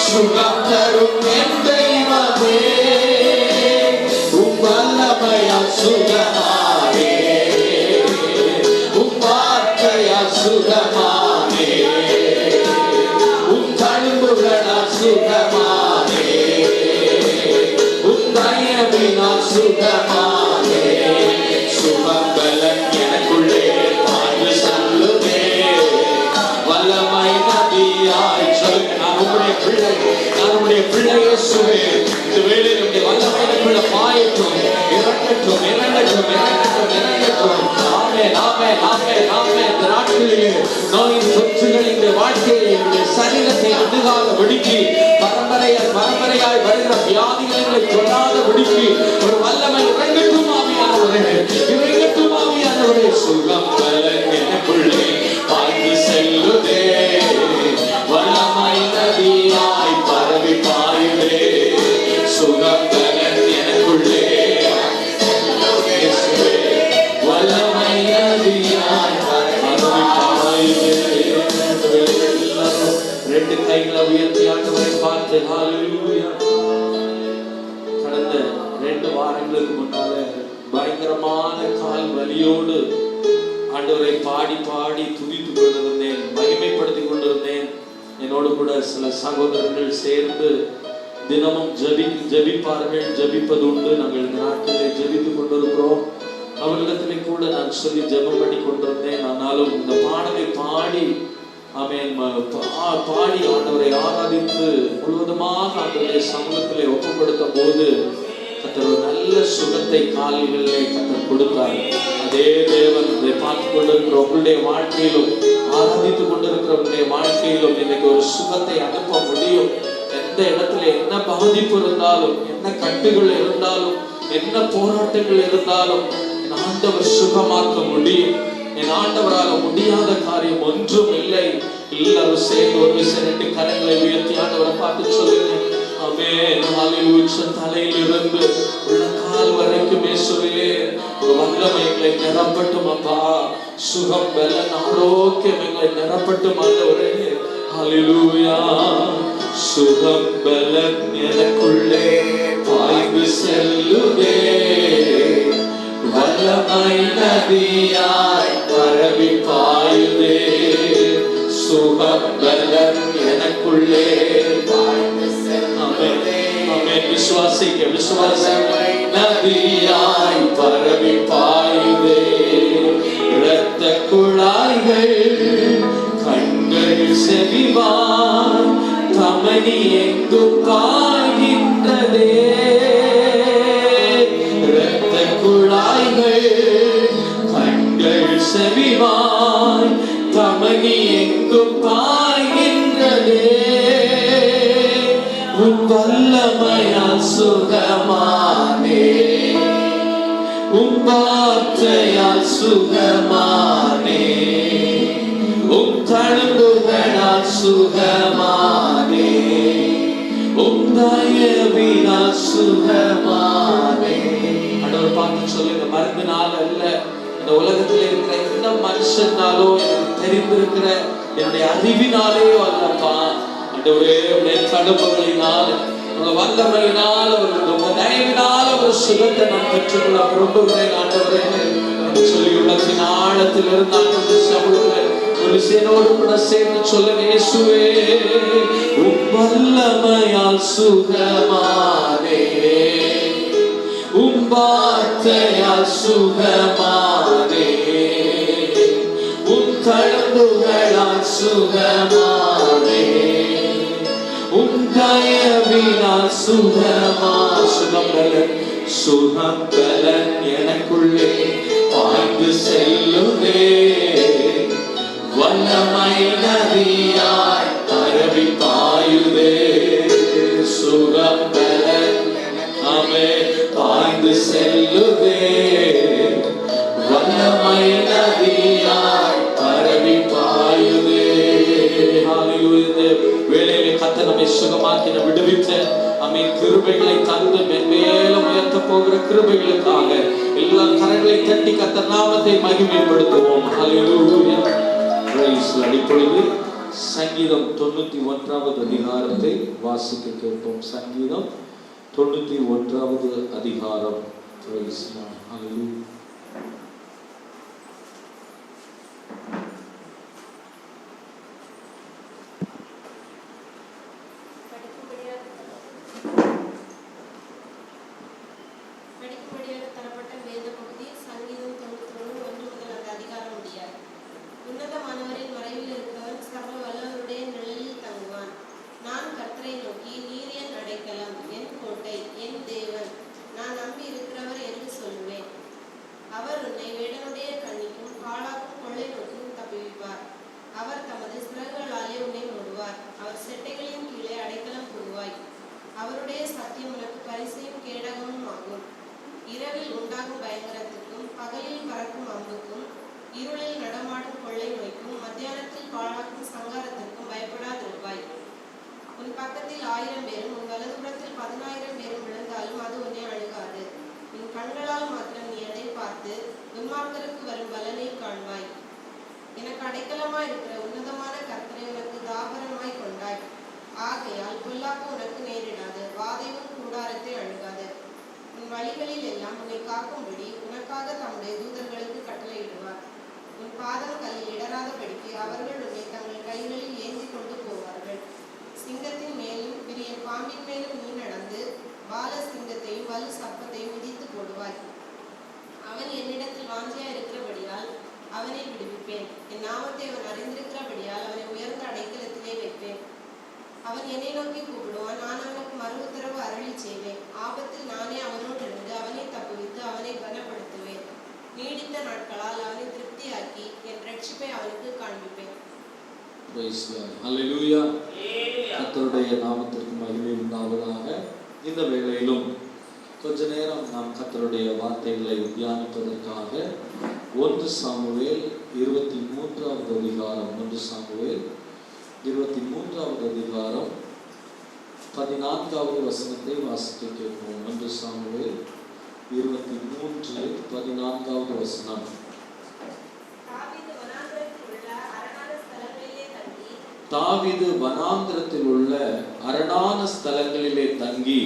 S2: சுகம் தரும் என் தெய்வமே, உம் வல்லமையா சுகமானே, உம் வார்த்தையா சுகமானே, உம் தழும்புகளா சுகமானே, உம் தயவினா சுகமானே, சுகம் பலன் எனக்குள்ளே பாய்ந்து செல்லுதே, வல்லமை நதியாய் சொல்லுங்க. நான் உம்முடைய பிள்ளை, நான் உம்முடைய பிள்ளை இயேசுவே, இந்த வேளையில் உம்முடைய வல்லமை எனக்குள்ள பாயட்டும், இறங்கட்டும் இறங்கட்டும் இறங்கட்டும் இறங்கட்டும், ஆமென் ஆமென் ஆமென் ஆமென். சுகம் பலன் எனக்குள்ளே பாய்ந்து செல்லுதே, வல்லமை நதியாய் பரவி பாயுதே. சுகம் பலன் எனக்குள்ளே வல்லமை நதியாய் பரவி பாயுதே. ரெண்டு கைகளை உயர்த்தி ஆண்டவரை பார்த்து ஹalleluya. கடந்த 2 வாரங்களுக்கு முன்னால பயங்கரமான கால் வலியோடு ஆண்டவரை பாடி பாடி துதித்து கொண்டிருந்தேன், மகிமைப்படுத்தி கொண்டிருந்தேன். என்னோடு கூட சில சகோதரர்கள் சேர்ந்து தினமும் ஜபிப்பார்கள், ஜபிப்பது உண்டு. நாங்கள் இந்த நாட்டிலே ஜபித்துக் கொண்டிருக்கிறோம். அவர்களிடத்திலே கூட நான் சொல்லி ஜபம் பண்ணி கொண்டிருந்தேன். ஆனாலும் இந்த பாடலை பாடி பாடி ஆண்டவரை ஆராதித்து முழுவதுமாக ஆண்டவருடைய சமூகத்திலே ஒப்புக்கொடுத்த போது கர்த்தர் ஒரு நல்ல சுகத்தை கால்களிலே கர்த்தர் கொடுத்தார். அதே தேவன் இதை பார்த்து கொண்டிருக்கிற உங்களுடைய வாழ்க்கையிலும் ஆராதித்துக் கொண்டிருக்கிறவங்களுடைய வாழ்க்கையிலும் இன்னைக்கு ஒரு சுகத்தை அனுப்ப முடியும். எந்த இடத்துல என்ன பாதிப்பு இருந்தாலும், என்ன கட்டுகள் இருந்தாலும், என்ன போராட்டங்கள் இருந்தாலும் என் ஆண்டவர் சுகமாக்க முடியும். என் ஆண்டவராக முடியாத காரியம் ஒன்றும் இல்லை. எல்லாரும் சேர்ந்து ஒரு விஷயம் 2 கரங்களை உயர்த்தி ஆண்டவரை பார்த்து சொல்லுங்க. ஆமென். ஹalleluya. தலையிலிருந்து உள்ளங்கால் வரைக்கும் இயேசுவே ஒரு வல்லமை எங்களை நிரப்பட்டும் அப்பா. சுகம் பலன் ஆரோக்கியம் எங்களை நிரப்பட்டும் ஆண்டவரே. ஹalleluya. சுகம் பலன் எனக்குள்ளே பாய்ந்து செல்லுதே, வல்லமை நதியாய் பரவி பாயுதே. சுகம் பலன் எனக்குள்ளே பாய்ந்து செல்லுதே. ஆமென். விசுவாசிக்க விசுவாசமை நதியாய் பரவி பாயுதே. இரத்த குழாய்கள் கண்கள் செவிவாய் தமனி எங்கும் பாய்கின்றதே. இரத்த குழாய்கள் கண்கள் செவிவாய் தமனி எங்கும் பாய்கின்றதே. உன் வல்லமையால் சுகமானே, உன் வார்த்தையால் சுகமானே, உன் தழும்புகளால் சுகமானே, உன் தயவினால் சுகமானே. ஆண்டவர் பார்த்து சொல்லுங்க, மருந்தினால அல்ல, இந்த உலகத்தில் இருக்கிற எந்த மனுஷனாலோ எனக்கு தெரிந்திருக்கிற என்னுடைய அறிவினாலேயோ அல்லப்பா. ஆண்டவரே உடைய தழும்புகளினால், உங்க வல்லமையினால், உங்க தயவினால் ஒரு சுகத்தை நான் பெற்றுக்கொள்ள விரும்புகிறேன் ஆண்டவரே சொல்லி உள்ளத்தின் ஆழத்தில் இருந்தால் சமூகங்கள் ஒரு சேனோடு கூட சேர்ந்து சொல்லுங்க. இயேசுவே உம் வல்லமையால் சுகமானே, உம் வார்த்தையால் சுகமானே, உம் தழும்புகளால் சுகமானே, உம் தயவினால் சுகமா. சுகம் பலன் சுகம் பலன் எனக்குள்ளே பாய்ந்து செல்லுதே, வல்லமை நதியாய் பரவி பாயுதே. சுகம் பலன் ஆமென் பாய்ந்து செல்லுதே, வல்லமை நதியாய் பரவி பாயுதே. ஹalleluya. வேளையிலே கர்த்தர் நம்மை சுகமாக்கின விடுவித்த ஆமென் கிருபைகளை தந்து மேலும் உயர்த்த போகிற கிருபைகளுக்காக எல்லா கரங்களை தட்டி கர்த்தர் நாமத்தை மகிமைப்படுத்துவோம். ஹalleluya. Praise lord. இப்பொழுது சங்கீதம் 91வது அதிகாரத்தை வாசிக்க கேட்போம். சங்கீதம் 91வது அதிகாரம். Price Lord. ஹalleluya.
S4: உன்னதமானவரின் மறைவில் இருக்கிறவன் சர்வ வல்லவருடைய நிழலில் தங்குவான். நான் கர்த்தரை நோக்கி, நீர் என் அடைக்கலம், என் கோட்டை, என் தேவன், நான் நம்பி இருக்கிறவர் என்று சொல்லுவேன். பக்கத்தில் 1000 பேரும் உன் வலதுபுறத்தில் 10,000 பேரும் விழுந்தாலும் அது உன்னை அணுகாது. உன் கண்களால் மாத்திரம் நீ அதை பார்த்து துன்மார்க்கருக்கு வரும் பலனை காண்பாய். எனக்கு அடைக்கலமாய் இருக்கிற உன்னதமான கர்த்தரை உனக்கு தாபரமாய் கொண்டாய். ஆகையால் பொல்லாப்பு உனக்கு நேரிடாது, வாதையும் கூடாரத்தை அணுகாது. உன் வழிகளில் எல்லாம் உன்னை காக்கும்படி உனக்காக தம்முடைய தூதர்களுக்கு கட்டளையிடுவார். உன் பாதம் கல்லில் இடராதபடிக்கு அவர்கள் உன்னை தங்கள் கைகளில் ஏந்தி கொண்டு போவார்கள். சிங்கத்தின் மேலும் பெரிய பாம்பின் மேலும் நீ நடந்து பால சிங்கத்தையும் வலு சர்ப்பத்தையும் மிதித்து போடுவாய். அவன் என்னிடத்தில் வாஞ்சியா இருக்கிறபடியால் அவனை விடுவிப்பேன். என் நாமத்தை அவன் அறிந்திருக்கிறபடியால் அவனை உயர்ந்த அடைக்கலத்திலே வைப்பேன். அவன் என்னை நோக்கி கூப்பிடுவான், நான் அவனுக்கு மறு உத்தரவு அருளி செய்வேன். ஆபத்தில் நானே அவனோடு இருந்து அவனை தப்புவித்து அவனை கனப்படுத்துவேன். நீடித்த நாட்களால் அவனை திருப்தியாக்கி என் ரட்சிப்பை அவனுக்கு காண்பிப்பேன்.
S2: ஹல்லேலூயா. கர்த்தருடைய நாமத்திற்கு மகிமை உண்டாவதாக. இந்த வேளையிலும் கொஞ்ச நேரம் நாம் கர்த்தருடைய வார்த்தைகளை தியானிப்பதற்காக 1 சாமுவேல் 23வது அதிகாரம் 1 சாமுவேல் 23வது அதிகாரம் 14வது வசனத்தை வாசிக்க கேட்போம். 1 சாமுவேல் 23 14வது வசனம். தாவீது வனாந்திரத்தில் உள்ள அரணான ஸ்தலங்களிலே தங்கி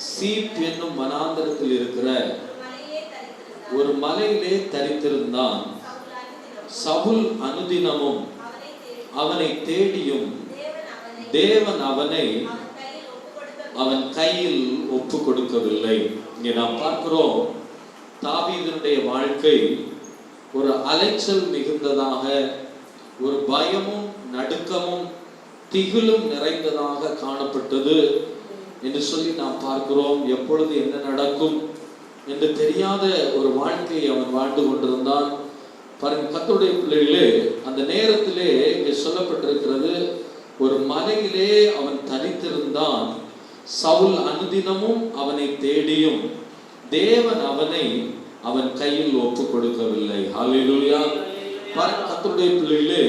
S2: சீப் என்னும் வனாந்திரத்தில் இருக்கிற ஒரு மலையிலே தரித்திருந்தான். சவுல் அனுதினமும் அவனை தேடியும் தேவன் அவனை அவன் கையில் ஒப்பு கொடுக்கவில்லை. இங்கே நாம் பார்க்கிறோம், தாவீதுடைய வாழ்க்கை ஒரு அலைச்சல் மிகுந்ததாக, ஒரு பயமும் நடுக்கமும் திகிலும் நிறைந்ததாக காணப்பட்டது என்று சொல்லி நாம் பார்க்கிறோம். எப்பொழுது என்ன நடக்கும் என்று தெரியாத ஒரு வாழ்க்கையை அவன் வாழ்ந்து கொண்டிருந்தான். பாருங்க, கர்த்தருடைய பிள்ளைகளே, அந்த நேரத்திலே இங்கே சொல்லப்பட்டிருக்கிறது, ஒரு மலையிலே அவன் தனித்திருந்தான். சவுல் அனுதினமும் அவனை தேடியும் தேவன் அவனை அவன் கையில் ஒப்பு கொடுக்கவில்லை. ஹல்லேலூயா. பாருங்க, கர்த்தருடைய பிள்ளைகளே,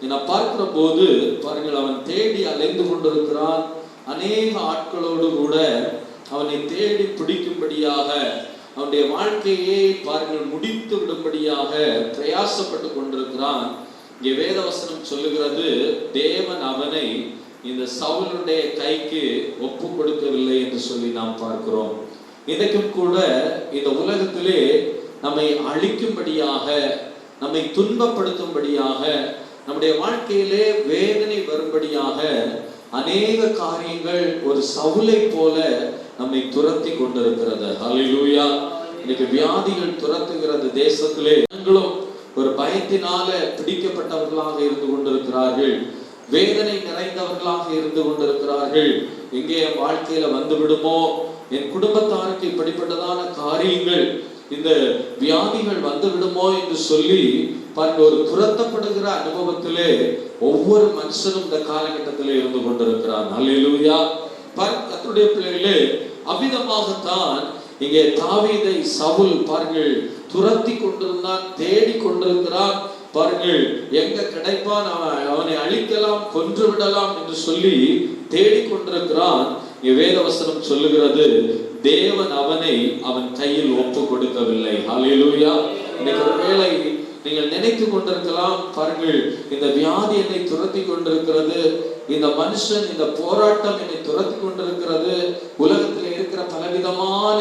S2: நான் பார்க்கிற போது பாருங்கள், அவன் தேடி அலைந்து கொண்டிருக்கிறான். அநேக ஆட்களோடு கூட அவனை தேடி பிடிக்கும்படியாக, அவனுடைய வாழ்க்கையை பாருங்கள் முடித்து விடும்படியாக பிரயாசப்பட்டு கொண்டிருக்கிறான். இங்கே வேதவசனம் சொல்லுகிறது, தேவன் அவனை இந்த சவுலுடைய கைக்கு ஒப்பு கொடுக்கவில்லை என்று சொல்லி நாம் பார்க்கிறோம். இன்றைக்கும் கூட இந்த உலகத்திலே நம்மை அழிக்கும்படியாக, நம்மை துன்பப்படுத்தும்படியாக, நம்முடைய வாழ்க்கையிலே வேதனை வரும்படியாக அநேக காரியங்கள் ஒரு சவுலை போல நம்மை துரத்தி கொண்டிருக்கிறது. ஹல்லேலூயா. இன்னைக்கு வியாதிகள் துரத்துகிறது. தேசத்திலே நீங்களும் ஒரு பயத்தினால பிடிக்கப்பட்டவர்களாக இருந்து கொண்டிருக்கிறார்கள். வேதனை நிறைந்தவர்களாக இருந்து கொண்டிருக்கிறார்கள். எங்கே என் வாழ்க்கையில வந்து விடுமோ, என் குடும்பத்தாருக்கு இப்படிப்பட்டதான காரியங்கள், இந்த வியாதிகள் வந்து விடுமோ என்று சொல்லி பாருங்க, ஒரு துரத்தப்படுகிற அனுபவத்திலே ஒவ்வொரு மனுஷனும் இந்த காலகட்டத்திலே இருந்து கொண்டிருக்கிறான். ஹல்லேலூயா. கர்த்தருடைய பிள்ளைகளே, அவ்விதமாகத்தான் இங்கே தாவீதை சவுல் பாருங்கள் துரத்தி கொண்டிருந்தான், தேடி கொண்டிருக்கிறான். பாருங்கள், எங்க கிடைப்பான், அவனை அழிக்கலாம், கொன்று விடலாம் என்று சொல்லி தேடிக்கொண்டிருக்கிறான். வேதவசனம் சொல்லுகிறது, தேவன் அவனை அவன் கையில் ஒப்பு கொடுக்கவில்லை. ஹல்லேலூயா. இன்னைக்கு ஒருவேளை நீங்கள் நினைத்து கொண்டிருக்கலாம், பாருங்கள், இந்த வியாதி என்னை துரத்தி கொண்டிருக்கிறது, இந்த மனுஷன், இந்த போராட்டம் என்னை துரத்தி கொண்டிருக்கிறது, உலகத்தில் இருக்கிற பலவிதமான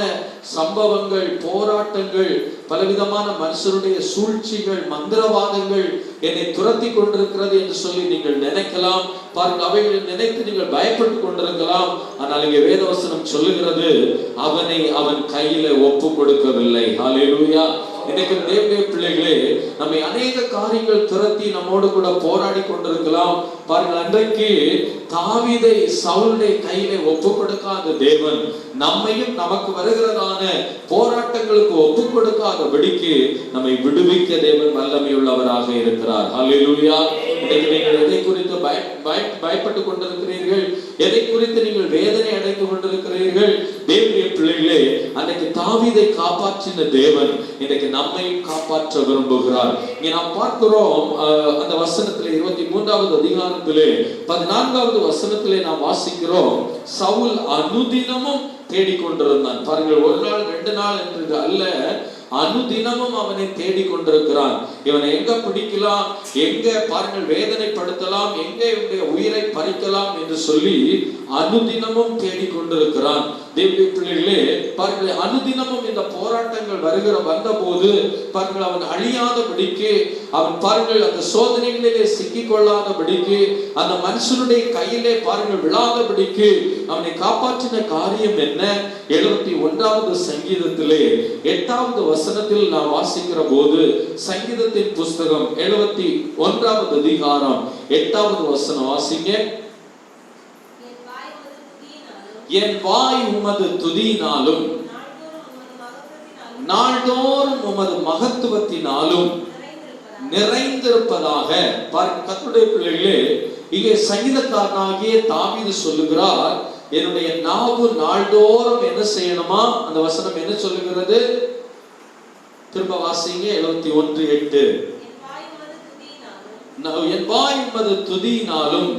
S2: சம்பவங்கள், போராட்டங்கள், பலவிதமான மனுஷருடைய சூழ்ச்சிகள், மந்திரவாதங்கள் என்னை துரத்தி கொண்டிருக்கிறது என்று சொல்லி நீங்கள் நினைக்கலாம். பாருங்கள், அவைகளை நினைத்து நீங்கள் பயப்பட்டு கொண்டிருக்கலாம். ஆனால் இங்கே வேதவசனம் சொல்லுகிறது, அவனை அவன் கையில ஒப்பு கொடுக்கவில்லை. ஹல்லேலூயா. இன்னைக்கு தேவனுடைய பிள்ளைகளே, நம்மை அநேக காரியங்கள் துரத்தி நம்மோடு கூட போராடி கொண்டிருக்கலாம். பாருங்கள், அன்றைக்கு தாவீதை சவுலுடைய கையிலே ஒப்பு கொடுக்காத தேவன் நம்மையும் நமக்கு வருகிறதான போராட்டங்களுக்கு ஒப்பு கொடுக்காதபடிக்கு நம்மை விடுவிக்க தேவன் வல்லமையுள்ளவராக இருக்கிறார். ஹல்லேலூயா. இன்னைக்கு நீங்கள் எதை குறித்து பயப்பட்டு கொண்டிருக்கிறீர்கள், எதை குறித்து நீங்கள் வேதனை அடைந்து கொண்டிருக்கிறீர்கள்? தேவனுடைய பிள்ளைகளே, அன்னைக்கு தாவீதை காப்பாற்றின தேவன் இன்னைக்கு நம்மையும் காப்பாற்ற விரும்புகிறார். இங்க நாம் பார்க்கிறோம் அந்த வசனத்திலே 23வது அதிகாரத்திலே 14வது வசனத்திலே நாம் வாசிக்கிறோம், சவுல் அனுதினமும் தேடிக்கொண்டிருந்தான். பாருங்கள், ஒரு நாள் 2 நாள் என்று அல்ல, அனுதினமும் அவனை தேடிக்கொண்டிருக்கிறான். இவனை எங்க பிடிக்கலாம், எங்க பாருங்கள் வேதனைப்படுத்தலாம், எங்க இவனுடைய உயிரை பறிக்கலாம் என்று சொல்லி அனுதினமும் தேடிக்கொண்டிருக்கிறான். தேவனுடைய பிள்ளைகளே, பாருங்கள், அனுதினமும் இந்த போராட்டங்கள் வந்த போது பாருங்கள், அவன் அழியாதபடிக்கு, அவன் பாருங்கள் அந்த சோதனைகளிலே சிக்கிக் கொள்ளாதபடிக்கு, அந்த மனுஷனுடைய கையிலே பாருங்கள் விழாதபடிக்கு அவனை காப்பாற்றின காரியம் என்ன? 71வது சங்கீதத்திலே 8வது வசனத்தில் நாம் வாசிக்கிற போது, சங்கீதத்தின் புஸ்தகம் 71வது அதிகாரம் 8வது வசனம் வாசிங்க. என் வாய் உமது துதியினாலும் நாள்தோறும் உமது மகத்துவத்தினாலும் நிறைந்திருப்பதாக. கர்த்தருடைய பிள்ளைகளே, இங்கே சங்கீதக்காரனாகிய தாவீது சொல்லுகிறார், என்னுடைய நாவு நாள்தோறும் என்ன செய்யணுமா? அந்த வசனம் என்ன சொல்லுகிறது? திரும்ப வாசிங்க. 71:8. என் வாய் உமது துதியினாலும்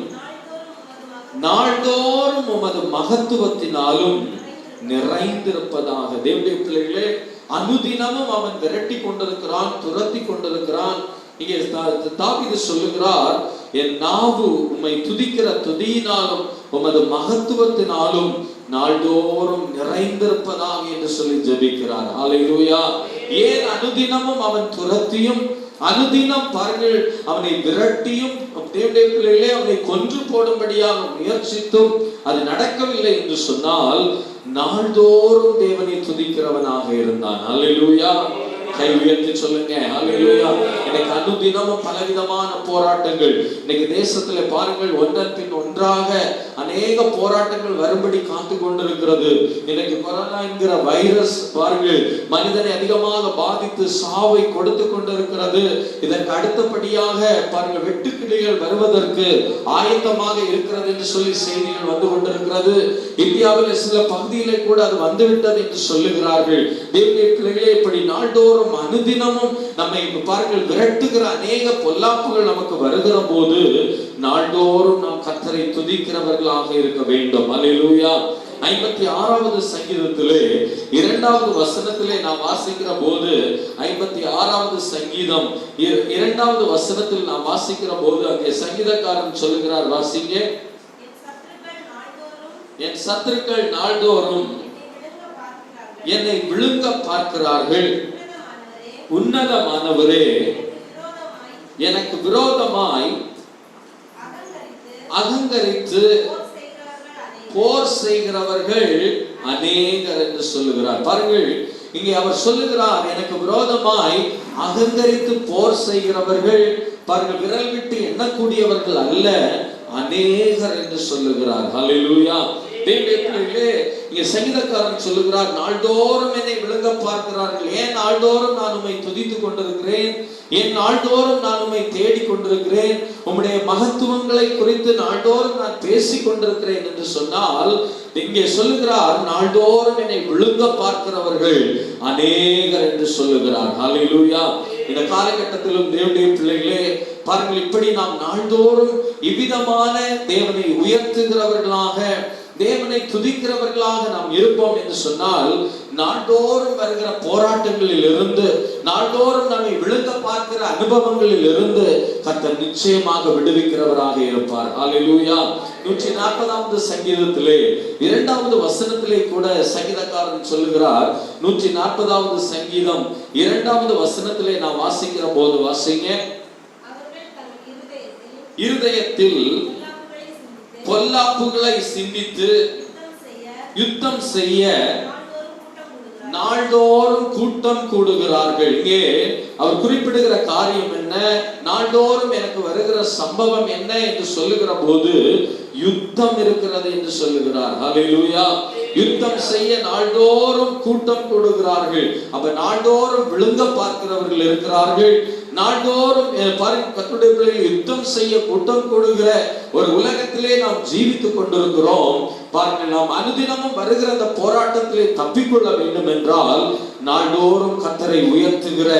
S2: நாள்தோறும் உமது மகத்துவத்தினாலும் நிறைந்திருப்பதாக. தேவனுடைய பிள்ளைகளே, அனுதினமும் அவன் விரட்டி கொண்டிருக்கிறான், துரத்தி கொண்டிருக்கிறான். இங்கே தாவீது சொல்லுகிறார், என் நாவு உம்மை துதிக்கிற துதியினாலும் உமது மகத்துவத்தினாலும் நாள்தோறும் நிறைந்திருப்பதாக என்று சொல்லி ஜெபிக்கிறார். ஹல்லேலூயா. ஏன் அனுதினமும் அவன் துரத்தியும் அனுதினம் பாருங்கள் அவனை விரட்டியும் தேவனுடைய பிள்ளைகளே அவனை கொன்று போடும்படியாக முயற்சித்தும் அது நடக்கவில்லை என்று சொன்னால், நாள்தோறும் தேவனை துதிக்கிறவனாக இருந்தான். ஹல்லேலூயா. கை உயர்த்தி சொல்லுங்க, ஹல்லேலூயா. இன்னைக்கு அனுதினமும் பலவிதமான போராட்டங்கள் இன்னைக்கு தேசத்துல பாருங்கள், ஒன்றன் பின் ஒன்றாக அநேக போராட்டங்கள் வரும்படி காத்து கொண்டிருக்கிறது. இன்னைக்கு கொரோனா என்கிற வைரஸ் பாருங்கள் மனிதனை அதிகமாக பாதித்து சாவை கொடுத்து கொண்டிருக்கிறது. இதற்கு அடுத்தபடியாக பாருங்கள், வெட்டுக்கிளிகள் வருவதற்கு ஆயத்தமாக இருக்கிறது என்று சொல்லி செய்திகள் வந்து கொண்டிருக்கிறது. இந்தியாவில் சில பகுதியிலே கூட அது வந்துவிட்டது என்று சொல்லுகிறார்கள். தேவனுடைய பிள்ளைகளே, இப்படி நாள்தோறும் அனுதினமும் நம்மை பாருங்கள் விரட்டுகிற அநேக பொல்லாப்புகள் நமக்கு வருகிற போது நாள்தோறும் நாம் கர்த்தரை துதிக்கிறவர்களாக இருக்க வேண்டும். அல்லேலூயா. 56வது சங்கீதத்திலே 2வது வசனத்திலே நாம் வாசிக்கிற போது, 56வது சங்கீதம் 2வது வசனத்தில் நாம் வாசிக்கிற போது அங்கே சங்கீதக்காரன் சொல்லுகிறார், வாசிங்க. என் சத்துருக்கள் நாள்தோறும் என்னை விழுங்க பார்க்கிறார்கள். உன்னதமானவரே, எனக்கு விரோதமாய் அகங்கரித்து போர் செய்கிறவர்கள் அநேகர் என்று சொல்லுகிறார். பாருங்கள், இங்கே அவர் சொல்லுகிறார், எனக்கு விரோதமாய் அகங்கரித்து போர் செய்கிறவர்கள் பாருங்கள் விரல் விட்டு எண்ணக்கூடியவர்கள் அல்ல, அநேகர் என்று சொல்லுகிறார். ஹல்லேலூயா. இங்கே சங்கீதக்காரன் சொல்லுகிறார், நாள்தோறும் என்னை விழுங்க பார்க்கிறார்கள். ஏன் நாள்தோறும் நான் உம்மை துதித்துக் கொண்டிருக்கிறேன், ஏன் நாள்தோறும் நான் உம்மை தேடிக் கொண்டிருக்கிறேன், உம்முடைய மகத்துவங்களை குறித்து நாள்தோறும் நான் பேசிக் கொண்டிருக்கிறேன் என்று சொன்னால், இங்கே சொல்லுகிறார், நாள்தோறும் என்னை விழுங்க பார்க்கிறவர்கள் அநேகர் என்று சொல்லுகிறார். ஹல்லேலூயா. இந்த காலகட்டத்திலும் தேவனுடைய பிள்ளைகளே பாருங்கள், இப்படி நாம் நாள்தோறும் இவ்விதமான தேவனை உயர்த்துகிறவர்களாக, தேவனை துதிக்கிறவர்களாக நாம் இருப்போம் என்று சொன்னால், நாள்தோறும் வருகிற போராட்டங்களில் இருந்து, நாள்தோறும் நம்மை விழுங்க பார்க்கிற அனுபவங்களில் இருந்து கர்த்தர் நிச்சயமாக விடுவிக்கிறவராக இருப்பார். ஹல்லேலூயா. 140வது சங்கீதத்திலே 2வது வசனத்திலே கூட சங்கீதக்காரன் சொல்லுகிறார், 140வது சங்கீதம் 2வது வசனத்திலே நாம் வாசிக்கிற போது, வாசிங்க. இருதயத்தில் பொல்லாப்புகளை சிந்தித்து யுத்தம் செய்ய நாள்தோறும் கூட்டம் கூடுகிறார்கள். இங்கே அவர் குறிப்பிடுகிற காரியம் என்ன? நாள்தோறும் எனக்கு வருகிற சம்பவம் என்ன என்று சொல்லுகிற போது யுத்தம் இருக்கிறது என்று சொல்லுகிறார். ஹல்லேலூயா. யுத்தம் செய்ய நாள்தோறும் கூட்டம் கூடுகிறார்கள். அப்ப நாள்தோறும் விழுங்க பார்க்கிறவர்கள் இருக்கிறார்கள், நாள்தோறும் பாருங்க, கர்த்தருடைய பிள்ளைகள் யுத்தம் செய்ய கூட்டம் கூடுகிற ஒரு உலகத்திலே நாம் ஜீவித்துக் கொண்டிருக்கிறோம். பாருங்கள், நாம் அனுதினமும் வருகிற அந்த போராட்டத்திலே தப்பிக்கொள்ள வேண்டும் என்றால் நாள்தோறும் கர்த்தரை உயர்த்துகிற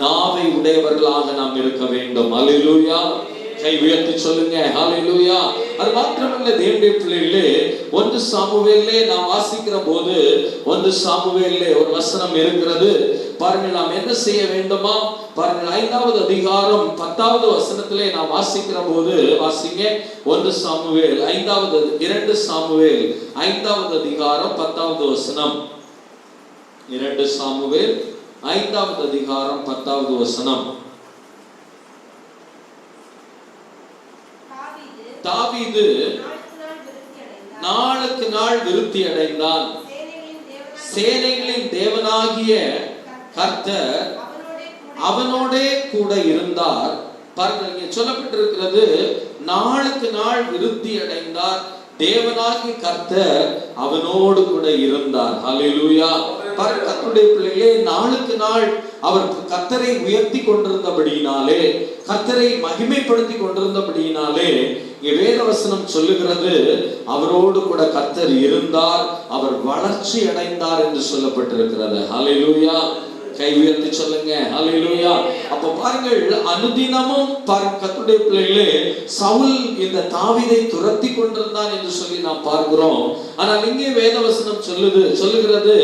S2: நாவை உடையவர்களாக நாம் இருக்க வேண்டும். அல்லேலூயா. கை உயர்த்தி சொல்லுங்க ஹல்லேலூயா. அது மாத்திரமல்ல தேவனுடைய பிள்ளைகளே, 1 சாமுவேலிலே நாம் வாசிக்கிற போது 1 சாமுவேலிலே ஒரு வசனம் இருக்கிறது. பாருங்கள், நாம் என்ன செய்ய வேண்டுமா? பாருங்கள், 5வது அதிகாரம் 10வது வசனத்திலே நாம் வாசிக்கிற போது வாசிங்க. 1 சாமுவேல் 2 சாமுவேல் 5வது அதிகாரம் 10வது வசனம். 2 சாமுவேல் 5வது அதிகாரம் 10வது வசனம். தாவீது நாளுக்கு நாள் விருத்தி அடைந்தான். சேனைகளின் தேவனாகிய கர்த்தர் அவனோடே கூட இருந்தார். பாருங்கள், இங்கே சொல்லப்பட்டிருக்கிறது, நாளுக்கு நாள் விருத்தி அடைந்தார், தேவனாகிய கர்த்தர் அவனோடு கூட இருந்தார். ஹல்லேலூயா. பாருங்கள், கர்த்தருடைய பிள்ளைகளே, நாளுக்கு நாள் அவர் கர்த்தரை உயர்த்தி கொண்டிருந்தபடியினாலே, கர்த்தரை மகிமைப்படுத்தி கொண்டிருந்தபடியினாலே வேதவசனம் சொல்லுகிறது, அவரோடு கூட கர்த்தர் இருந்தார், அவர் வளர்ச்சி அடைந்தார் என்று சொல்லப்பட்டிருக்கிறது. ஹல்லேலூயா. கை உயர்த்தி சொல்லுங்க ஹல்லேலூயா. அப்ப பாருங்கள், அனுதினமும் கர்த்தருடைய பிள்ளைகளே, சவுல் இந்த தாவீதை துரத்தி கொண்டிருந்தான் என்று சொல்லி நாம் பார்க்கிறோம். ஆனால் இங்கே வேதவசனம் சொல்லுகிறது,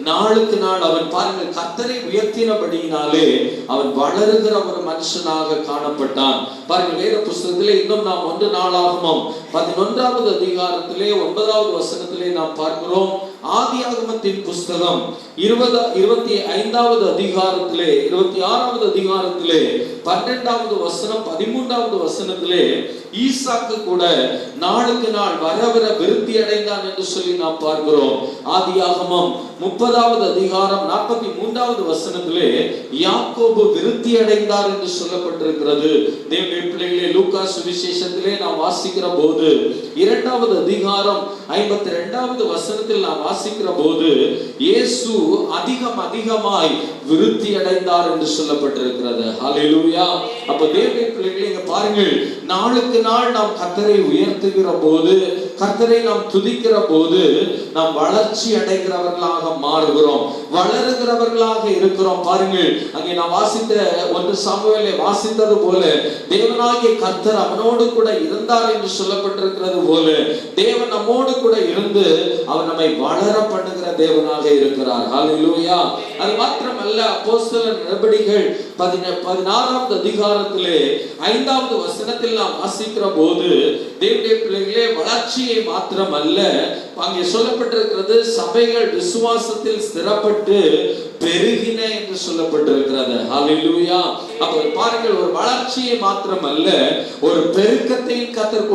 S2: நாளுக்கு நாள் அவன் பாருங்கள் கர்த்தரை உயர்த்தினபடியினாலே அவன் வளருகிற ஒரு மனுஷனாக காணப்பட்டான். பாருங்கள், வேத புஸ்தகத்திலே இன்னும் நாம் 1 நாளாகமம் 11வது அதிகாரத்திலே 9வது வசனத்திலே நாம் பார்க்கிறோம். ஆதியாகமத்தின் புஸ்தகம் 25வது அதிகாரத்திலே 26வது அதிகாரத்திலே 12வது வசனம் 13வது வசனத்திலே ஈசாக்கு கூட நாளுக்கு நாள் வர விருத்தி அடைந்தான் என்று சொல்லி நாம் பார்க்கிறோம். ஆதியாகமம் 30வது அதிகாரம் 43வது வசனத்திலே யாக்கோபு விருத்தி அடைந்தார் என்று சொல்லப்பட்டிருக்கிறது. தேவனுடைய பிள்ளைகளே, லூக்கா சுவிசேஷத்திலே நாம் வாசிக்கிற போது 2வது அதிகாரம் 52வது வசனத்தில் நாம் வாசிக்கிற போது இயேசு அதிகமாய் விருத்தி அடைந்தார் என்று சொல்லப்பட்டிருக்கிறது. ஹல்லேலூயா. அப்ப தேவனுடைய பிள்ளைகளே, இங்க பாருங்கள், நாளுக்கு நாள் நாம் கர்த்தரை உயர்த்துகிற போது, கர்த்தரை நாம் துதிக்கிற போது நாம் வளர்ச்சி அடைகிறவர்களாக மாறுகிறோம், வளருகிறவர்களாக இருக்கிறோம். பாருங்கள், அங்கே நாம் வாசித்த 1 சாமுவேலை வாசித்தது போல தேவனாகிய கர்த்தர் அவனோடு கூட இருந்தார் என்று சொல்லப்பட்டிருக்கிறது போல தேவன் நம்மோடு கூட இருந்து அவர் நம்மை வளர பண்ணுகிற தேவனாக இருக்கிறார். ஹல்லேலூயா. அது மாத்திரமல்ல, அப்போஸ்தலர் நடபடிகள் 16வது அதிகாரத்திலே 5வது வசனத்தில் நாம் வாசிக்கிற போது தேவனுடைய பிள்ளைகளே, வளர்ச்சியை மாத்திரமல்ல, அங்கே சொல்லப்பட்டிருக்கிறது, சபைகள் விசுவாசத்தில் ஸ்திரப்பட்டு பெருகின என்று சொல்லப்பட்டிருக்கிறது. ஹல்லேலூயா. அப்ப பாருங்கள், ஒரு வளர்ச்சியை மாத்திரமல்ல, ஒரு பெருக்கத்தை கர்த்தர்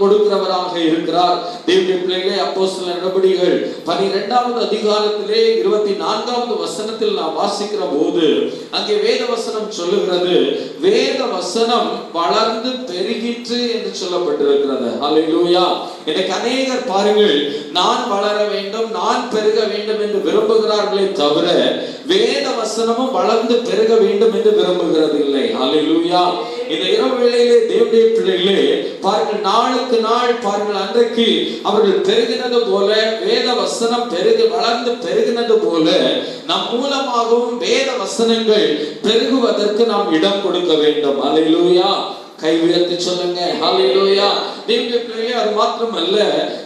S2: கொடுக்கிறவராக இருக்கிறார். தேவனுடைய பிள்ளைகளே, அப்போஸ்தலர் நடபடிகள் 12வது அதிகாரத்திலே 24வது வசனத்தில் நாம் வாசிக்கிற போது அங்கே வேத வசனம் சொல்லுகிறது, வேத வசனம் வளர்ந்து பெருகிற்று என்று சொல்லப்பட்டிருக்கிறது. ஹல்லேலூயா. எனக்கு அநேகர் பாருங்கள், நான் வளர வேண்டும், நான் பெருக வேண்டும் என்று விரும்புகிறார்களே தவிர வேத வசனமும் வளர்ந்து பெருக வேண்டும் என்று விரும்புகிறது இல்லை. ஹல்லேலூயா. இந்த இரவு வேளையிலே தேவனுடைய பிள்ளைகளே, பாருங்கள், நாளுக்கு நாள் பாருங்கள், அன்றைக்கு அவர்கள் பெருகினது போல வேத வசனம் வளர்ந்து பெருகினது போல நம் மூலமாகவும் வேத வசனங்கள் பெருகுவதற்கு நாம் இடம் கொடுக்க வேண்டும். ஹல்லேலூயா. கை உயர்த்தி சொல்லுங்க ஹல்லேலூயா. தேவனுடைய பிள்ளைகளே, அது மாத்திரமல்ல,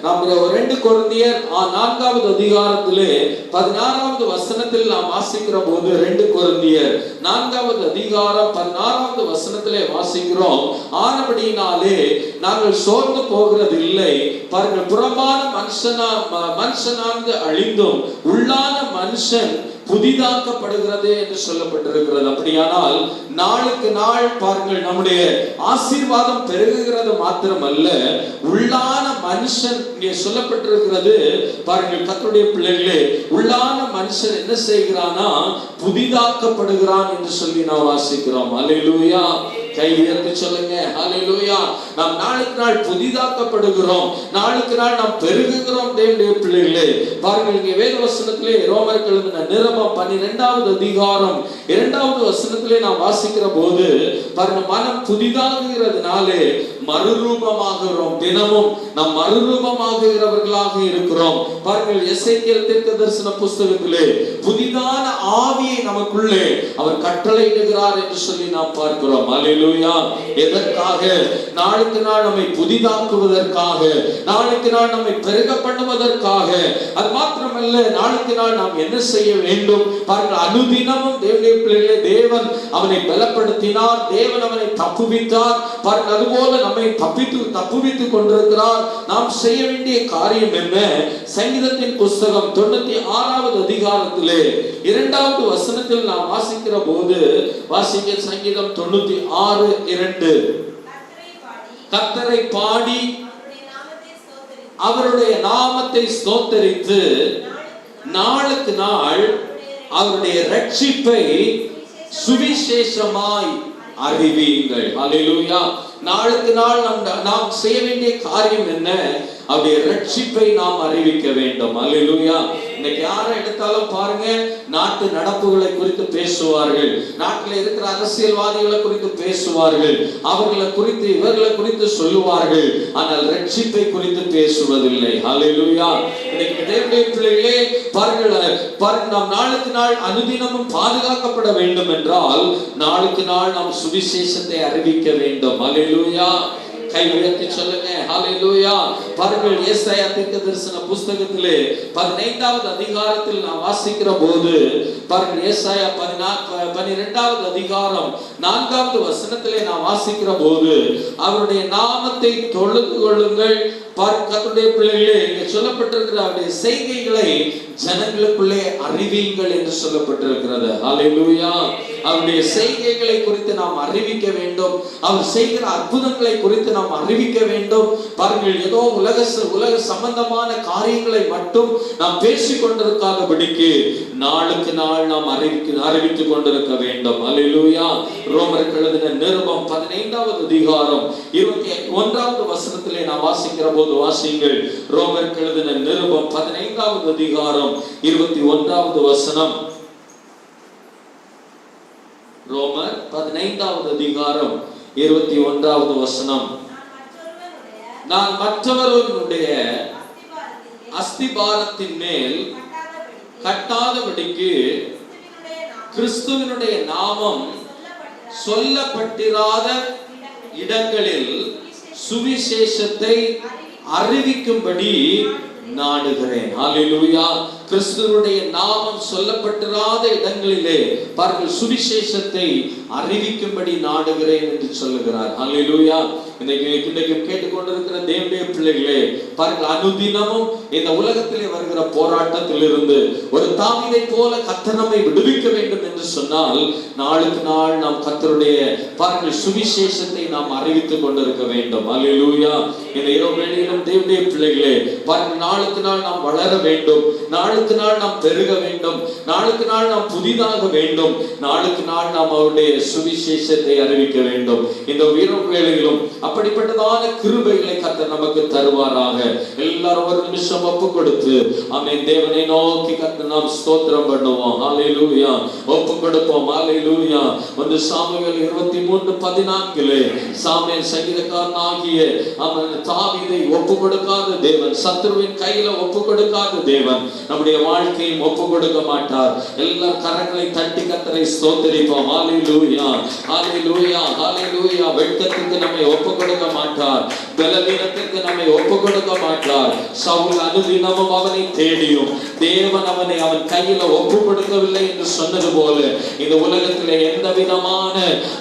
S2: நாம் 2 கொரிந்தியர் 4வது அதிகாரத்திலே 16வது வசனத்தில் நாம் வாசிக்கிற போது 2 கொரிந்தியர் 4வது அதிகாரம் 16வது வசனத்திலே வாசிக்கிறோம், ஆனபடியினாலே நாங்கள் சோர்ந்து போகிறது இல்லை. பாருங்கள், புறம்பான மனுஷனானது அழிந்தும் உள்ளான மனுஷன் புதிதாக்கப்படுகிறது என்று சொல்லப்பட்டிருக்கிறது. அப்படியானால் நாளுக்கு நாள் பாருங்கள், நம்முடைய ஆசீர்வாதம் பெருகுகிறது மாத்திரமல்ல, உள்ளான மனுஷன் இங்கே சொல்லப்பட்டிருக்கிறது. பாருங்கள், கர்த்தருடைய பிள்ளைகளே, உள்ளான மனுஷன் என்ன செய்கிறானா, புதிதாக்கப்படுகிறான் என்று சொல்லி நாம் வாசிக்கிறோம். அல்லேலூயா. கை உயர்த்தி சொல்லுங்க ஹல்லேலூயா. நாம் நாளுக்கு நாள் புதிதாக்கப்படுகிறோம், நாளுக்கு நாள் நாம் பெருகுகிறோம் தேவனுடைய பிள்ளைகளே. பாருங்கள், இங்கே வேத வசனத்திலே ரோமருக்கு எழுதின நிருபம் 12வது அதிகாரம் 2வது வசனத்திலே நாம் வாசிக்கிற போது பாருங்க, மனம் புதிதாகுகிறதுனாலே மறுரூபமாகிறோம். தினமும் நாம் மறுரூபமாகுகிறவர்களாக இருக்கிறோம். பாருங்கள், எசேக்கியேல் தீர்க்கதரிசன புஸ்தகத்திலே புதிதான ஆவியை நமக்குள்ளே அவர் கட்டளையிடுகிறார் என்று சொல்லி நாம் பார்க்கிறோம். அல்லேலூயா. எதற்காக? நாளுக்கு நாள் நம்மை புதிதாக்குவதற்காக, நாளுக்கு நாள் நம்மை பெருக பண்ணுவதற்காக. அது மாத்திரமல்ல, நாளுக்கு நாள் நாம் என்ன செய்ய வேண்டும் பாருங்கள், அனுதினமும் தேவனுடைய பிள்ளைகளே, தேவன் அவனை பலப்படுத்தினார், தேவன் அவனை தப்புவித்தார். பாருங்கள், அதுபோல நம்மை தப்புவித்துக் கொண்டிருக்கிறார். நாம் செய்ய வேண்டிய காரியம் என்ன? சங்கீதத்தின் புஸ்தகம் 96வது அதிகாரத்திலே 2வது வசனத்தில் நாம் வாசிக்கிற போது வாசிக்க, சங்கீதம் 96:2, கர்த்தரை பாடி அவருடைய நாமத்தை ஸ்தோத்தரித்து நாளுக்கு நாள் அவருடைய ரட்சிப்பை சுவிசேஷமாய் அறிவியுங்கள். அல்லேலூயா. நாளுக்கு நாள் நாம் செய்ய வேண்டிய காரியம் என்ன? அவருடைய ரட்சிப்பை நாம் அறிவிக்க வேண்டும். அல்லேலூயா. இன்னைக்கு யாரை எடுத்தாலும் பாருங்க, நாட்டு நடப்புகளை குறித்து பேசுவார்கள், நாட்டில் இருக்கிற அரசியல்வாதிகளை குறித்து பேசுவார்கள், அவர்களை குறித்து இவர்களை குறித்து சொல்லுவார்கள், ஆனால் ரட்சிப்பை குறித்து பேசுவதில்லை. அல்லேலூயா. இன்னைக்கு தேவனுடைய பிள்ளைகளே, பாருங்கள், நாம் நாளுக்கு நாள் அனுதினமும் பாதுகாக்கப்பட வேண்டும் என்றால் நாளுக்கு நாள் நாம் சுவிசேஷத்தை அறிவிக்க வேண்டும். அல்லேலூயா. கை உயர்த்தி சொல்லுங்க ஹல்லேலூயா. பாருங்கள், ஏசாயா தீர்க்கதரிசன புஸ்தகத்திலே 15வது அதிகாரத்தில் நாம் வாசிக்கிற போது பாருங்கள், ஏசாயா 12வது அதிகாரம் 4வது வசனத்திலே நாம் வாசிக்கிற போது அவருடைய நாமத்தை தொழுது கொள்ளுங்கள். கர்த்தருடைய பிள்ளைகளே, இங்கே சொல்லப்பட்டிருக்கிற அவருடைய செய்கைகளை ஜனங்களுக்குள்ளே அறிவியுங்கள் என்று சொல்லப்பட்டிருக்கிறது. ஹல்லேலூயா. அவருடைய செய்கைகளை குறித்து நாம் அறிவிக்க வேண்டும், அவர் செய்கிற அற்புதங்களை குறித்து நாம் அறிவிக்க வேண்டும். பாருங்கள், ஏதோ உலக சம்பந்தமான காரியங்களை மட்டும் நாம் பேசிக் கொண்டிருக்காதபடிக்கு நாளுக்கு நாள் நாம் அறிவித்துக் கொண்டிருக்க வேண்டும். அல்லேலூயா. ரோமருக்கு எழுதின நிருபம் 15வது அதிகாரம் 21வது வசனத்திலே நாம் வாசிக்கிற போது வாசிங்கள். ரோமருக்கு எழுதின நிருபம் 15வது அதிகாரம் 21வது வசனம். ரோமர் 15வது அதிகாரம் 21வது வசனம். நான் மற்றவர்களுடைய அஸ்திபாரத்தின் மேல் கட்டாதபடிக்கு கிறிஸ்துவினுடைய நாமம் சொல்லப்பட்டிராத இடங்களில் சுவிசேஷத்தை அறிவிக்கும்படி நாடுகிறேன். ஹல்லேலூயா. கிறிஸ்துவுடைய நாமம் சொல்லப்பட்டிராத இடங்களிலே பாருங்கள், சுவிசேஷத்தை அறிவிக்கும்படி நாடுகிறேன் என்று சொல்லுகிறார். ஹல்லேலூயா. இன்னைக்கு கேட்டுக்கொண்டிருக்கிற தேவனுடைய பிள்ளைகளே, பாருங்கள், அனுதினமும் இந்த உலகத்திலே வருகிற போராட்டத்தில் இருந்து ஒரு தாவீதை போல கர்த்தர் நம்மை விடுவிக்க வேண்டும் என்று சொன்னால் நாளுக்கு நாள் நாம் கர்த்தருடைய பாருங்கள் சுவிசேஷத்தை நாம் அறிவித்துக் கொண்டிருக்க வேண்டும். ஹல்லேலூயா. இந்த இரவு வேளையிலும் தேவனுடைய பிள்ளைகளே, பாருங்கள், நாளுக்கு நாள் நாம் வளர வேண்டும், நாளுக்கு நாள் நாம் பெருக வேண்டும், நாளுக்கு நாள் நாம் புதிதாக வேண்டும், நாளுக்கு நாள் நாம் அவருடைய சுவிசேஷத்தை அறிவிக்க வேண்டும். இந்த இரவு வேளையிலும் அப்படிப்பட்டதான கிருபைகளை கர்த்தர் நமக்கு தருவாராக. எல்லாரும் ஒரு நிமிஷம் ஒப்பு கொடுத்து ஆமென், தேவனை நோக்கி கர்த்தர் நாம் ஸ்தோத்திரம் பண்ணுவோம். ஹல்லேலூயா. ஒப்பு கொடுப்போம். ஹல்லேலூயா. 1 சாமுவேல் 23:14 சாமுவேல் சங்கீதக்காரனாகிய அவன் தாவீதை ஒப்பு கொடுக்காத தேவன், சத்துருவின் கையில ஒப்பு கொடுக்காத தேவன் நம்முடைய வாழ்க்கையும் ஒப்பு கொடுக்க மாட்டார். எல்லா கரங்களை தட்டி கர்த்தரை ஸ்தோத்திரிப்போம். ஹல்லேலூயா. ஹல்லேலூயா. ஹல்லேலூயா. வெட்கத்துக்கு நம்மை ஒப்பு கொடுக்க மாட்டார், பலவீனத்திற்கு நம்மை ஒப்பு கொடுக்க மாட்டார். சவுல் அனுதினமும் அவனை தேடியும் தேவன் அவனை அவன் கையில ஒப்பு கொடுக்கவில்லை என்று சொன்னது போல இந்த உலகத்திலே எந்த விதமான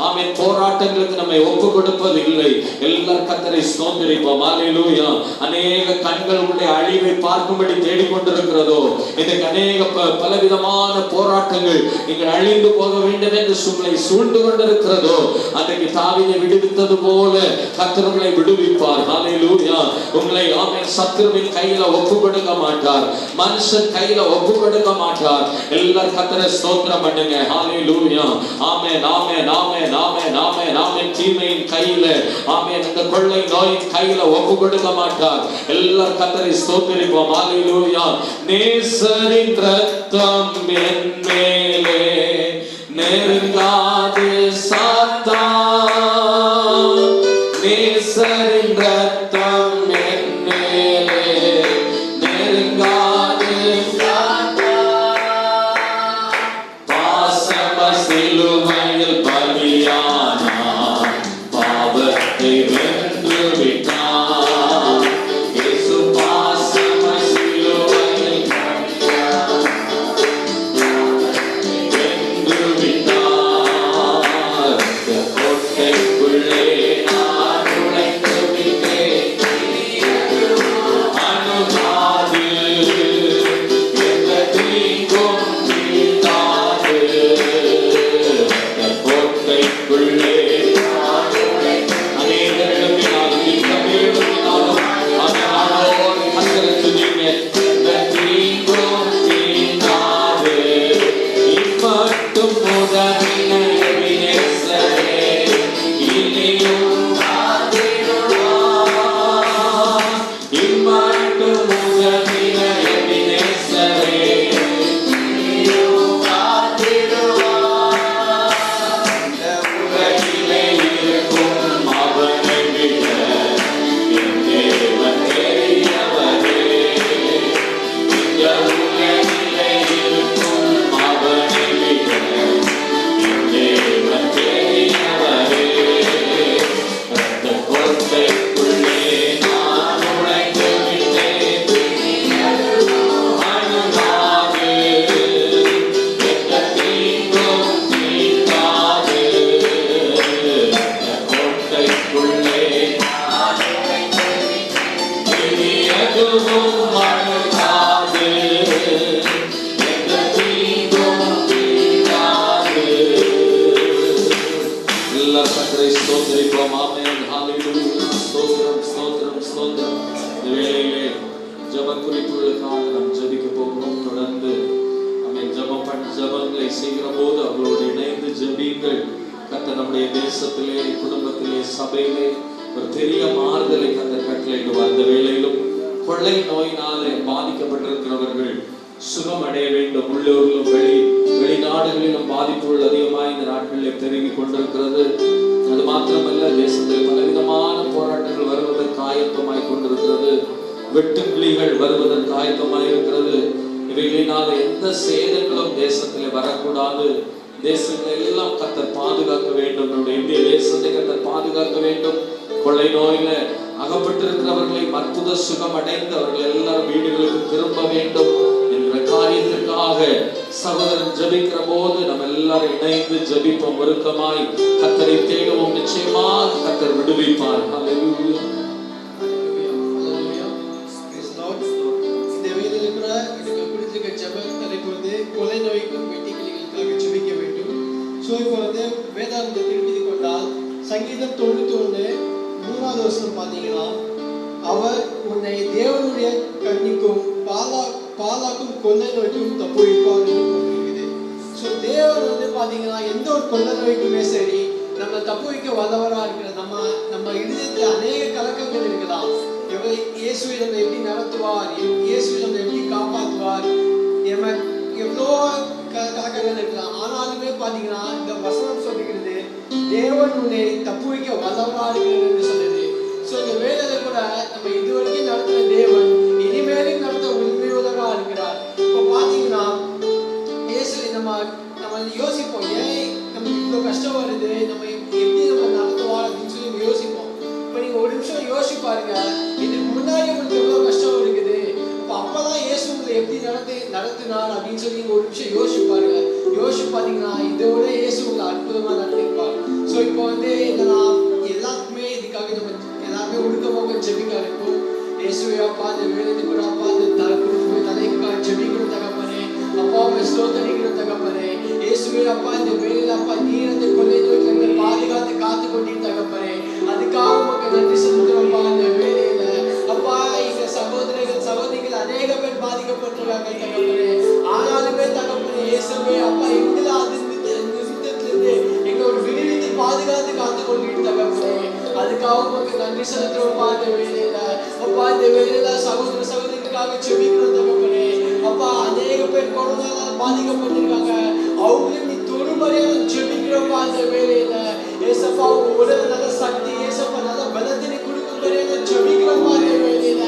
S2: ஆமென் போராட்டங்களுக்கு நம்மை ஒப்பு கொடுப்பது இல்லை. எல்லார் கர்த்தரை ஸ்தோத்திரிப்போம். ஹல்லேலூயா. அநேக கண்கள் உடைய அழிவை பார்க்கும்படி தேடிக்கொண்டிருக்கிறதோ இன்றைக்கு அநேக பலவிதமான போராட்டங்கள் நீங்கள் அழிந்து போக வேண்டும் என்று உங்களை சூழ்ந்து கொண்டிருக்கிறதோ, அன்றைக்கு தாவீதை விடுவித்தது போல கர்த்தர் உங்களை விடுவிப்பார். ஹல்லேலூயா. உங்களை ஆமென் சத்துருவின் கையில ஒப்பு கொடுக்க மாட்டார், மனுஷன் கையில ஒப்பு கொடுக்க மாட்டார். எல்லாரும் கர்த்தரை ஸ்தோத்திரம் பண்ணுங்க. ஹல்லேலூயா. ஆமென் ஆமென் ஆமென் ஆமென் ஆமென் ஆமென். தீமையின் கையில ஆமென் இந்த கொள்ளை நோயின் கையில ஒப்பு கொடுக்க மாட்டார். எல்லாரும் கர்த்தரை ஸ்தோத்திரிப்போம். ஹல்லேலூயா. நேசரின் இரத்தம் என் மேலே நெருங்காது சாத்தான், நேசரின் இரத்தம் என் மேலே நெருங்காது சாத்தான், பாசம சிலுவையில் பலியானார், பாவத்தை வென்று விட்டார். இயேசு பாசம சிலுவையில் வென்று விட்டார். கோட்டைக்குள்ளே நான் நுழைந்து விட்டேன், அணுகாது எந்த தீங்கும் தீண்டாது. கோட்டைக்குள்ளே நான் நுழைந்து அநேகர்களும் திட்டமிடும் அதனாலோடு கத்தருக்கு நீங்க எந்த தீங்கும் தீண்டாது. இம்மட்டும் முதலின எபினேசரே, இனியும் காத்திடுவார். இம்மட்டும் முதலின எபினேசரே, இனியும் காத்திடுவார். இந்த உலகிலே இருக்கும் அவனை விட என் தேவன் பெரியவரே. இந்த உலகிலே இருக்கும் அவனை விட என் தேவன் பெரியவரே. அந்த கோட்டைக்குள்ளே நான் நுழைந்து விட்டேன், அணுகாது எந்த தீங்கும் தீண்டாது. அந்த கோட்டைக்குள்ளே நான் நுழைந்து விட்டேன், இனி எதுவும் அணுகாது எந்த தீங்கும் தீண்டாது. எல்லாரும் கர்த்தரை ஸ்தோத்திரிப்போம். ஆமென். ஹல்லேலூயா. ஸ்தோத்திரம் ஸ்தோத்திரம் ஸ்தோத்திரம். இந்த வேளையிலே ஜெப குறிப்புகளுக்காக நாம் ஜெபிக்க போகிறோம். தொடர்ந்து ஆமென் ஜெபங்களை செய்கிற போது அவர்களோடு இணைந்து ஜெபியுங்கள். கர்த்தர் நம்முடைய தேசத்திலே, குடும்பத்திலே, சபையிலே ஒரு பெரிய மாறுதலை கர்த்தர் கட்டளையிடுவார். இந்த வேளையிலும் கொள்ளை நோயினாலே பாதிக்கப்பட்டிருக்கிறவர்கள் சுகம் அடைய வேண்டும். உள்ளூரிலும் வெளிநாடுகளிலும் பாதிப்புகள் அதிகமாக இந்த நாட்களில் பெருகி கொண்டிருக்கிறது. அது மாத்திரமல்ல, தேசத்தில் பலவிதமான போராட்டங்கள் வருவதற்கு ஆயத்தமாய் கொண்டிருக்கிறது. வெட்டுக்கிளிகள் வருவதற்கு ஆயத்தமாய் இருக்கிறது. இவைகளினால எந்த சேதங்களும் தேசத்தில் வரக்கூடாது. தேசங்களை எல்லாம் கர்த்தர் பாதுகாக்க வேண்டும். நம்முடைய இந்திய தேசத்தை கர்த்தர் பாதுகாக்க வேண்டும். கொள்ளை நோயில அகப்பட்டிருக்கிறவர்களை அற்புத சுகம் அடைந்து அவர்கள் எல்லாரும் வீடுகளுக்கு திரும்ப வேண்டும் என்ற காரியத்திற்காக சகோதரன் ஜெபிக்கிற போது நம்ம எல்லாரும் இணைந்து ஜெபிப்போம். ஒருக்கமாய் கர்த்தரை தேடுவோம். நிச்சயமாக கர்த்தர் விடுவிப்பார். ஹல்லேலூயா.
S5: இந்த வேளையில கூட எனக்கு பிடிச்சிருக்க ஜெப தலைப்பு வந்து கொலை நோய்க்கும் வெட்டுக்கிளிகளுக்காக ஜெபிக்க வேண்டும். ஸோ இப்போ வந்து வேதாந்தத்தை திருப்பி கொண்டால் சங்கீதம் 91:3 வசனம் பார்த்தீங்கன்னா, அவர் உன்னை தேவனுடைய கண்ணிக்கும் பாலாக்கும் கொள்ளை நோய்க்கும் தப்புவிப்பார் இருக்குது. ஸோ தேவன் வந்து பார்த்தீங்கன்னா எந்த ஒரு கொள்ளை நோய்க்குமே சரி நம்ம தப்புவிக்க வல்லவராக இருக்கிற நம்ம இதயத்தில் அநேக கலக்கங்கள் இருக்கலாம். இயேசு நம்ம எப்படி நடத்துவார், இயேசு நம்ம எப்படி காப்பாற்றுவார், நம்ம எவ்வளோ கலக்கங்கள் இருக்கலாம். ஆனாலுமே பார்த்தீங்கன்னா இந்த வசனம் சொல்லுகிறது தேவன் உன்னை தப்புவிக்க வல்லவராக இருக்கிறது சொல்லுது. ஸோ இந்த வேலையில கூட நம்ம இதுவரைக்கும் நடத்துகிற தேவன் இனிமேலும் நடத்த உண்மையுள்ளவராக இருக்கிறார். இப்போ பார்த்தீங்கன்னா இயேசு நம்ம யோசிப்போம், ஏன் நமக்கு இவ்வளோ கஷ்டம் வருது, நம்ம எப்படி நம்ம நடத்துவார் அப்படின்னு சொல்லி யோசிப்போம். இப்போ நீங்கள் ஒரு நிமிஷம் யோசிச்சு பாருங்க, இதுக்கு முன்னாடி உங்களுக்கு எவ்வளோ கஷ்டம் இருக்குது, இப்போ அப்போதான் இயேசு உங்களை எப்படி நடத்தினார் அப்படின்னு சொல்லி நீங்கள் ஒரு நிமிஷம் யோசிச்சு பாருங்க. யோசிச்சு பார்த்தீங்கன்னா இதோட இயேசு உங்களை அற்புதமாக நடத்திருப்பார். ஸோ இப்போ வந்து என்னன்னா எல்லாருக்குமே இதுக்காக நம்ம எல்லாருமே ஒடுக்கமாக ஜெபிக்க இருக்கும். இயேசுவையாப்பா அந்த வேலைக்கு கூட அப்பா அந்த தலை வேலைக்காக ஜெபிக்கிறோம் தகப்பனே. அப்பா உம்மை ஸ்தோத்திரிக்கிறோம் தகப்பனே. இயேசுவே அப்பா இந்த வேளையில அப்பா நீர் அந்த கொள்ளை நோய்க்கு எங்களை பாதுகாத்து காத்து கொண்டீர் தகப்பனே. அதுக்காக உமக்கு நன்றி செலுத்துறோம்ப்பா. இந்த வேளையில அப்பா இந்த சகோதரர்கள் சகோதரிகள் அநேக பேர் பாதிக்கப்பட்டிருக்காங்க தகப்பனே. ஆனாலுமே தகப்பனே இயேசுவே அப்பா எங்களை அது நிமித்தத்திலிருந்து எங்களோட விடுவித்து பாதுகாத்து காத்து கொண்டீர் தகப்பனே. அதுக்காக உமக்கு நன்றி செலுத்துறோம்ப்பா. இந்த வேளையில அப்பா இந்த வேளையில சகோதர சகோதரிகளுக்காக ஜெபிக்கிறோம் தகப்பனே. அப்பா அநேக பேர் கொரோனாவால பாதிக்கப்பட்டிருக்காங்க. அவங்களையும் நீ தொடுமுறையாக ஜெபிக்கிறோம்ப்பா. இந்த வேளையில ஏசப்பா உங்க உடல நல்ல சக்தி ஏசப்பா நல்ல பலத்தினை கொடுக்கும்படியாக ஜெபிக்கிறோம்ப்பா. இந்த வேளையில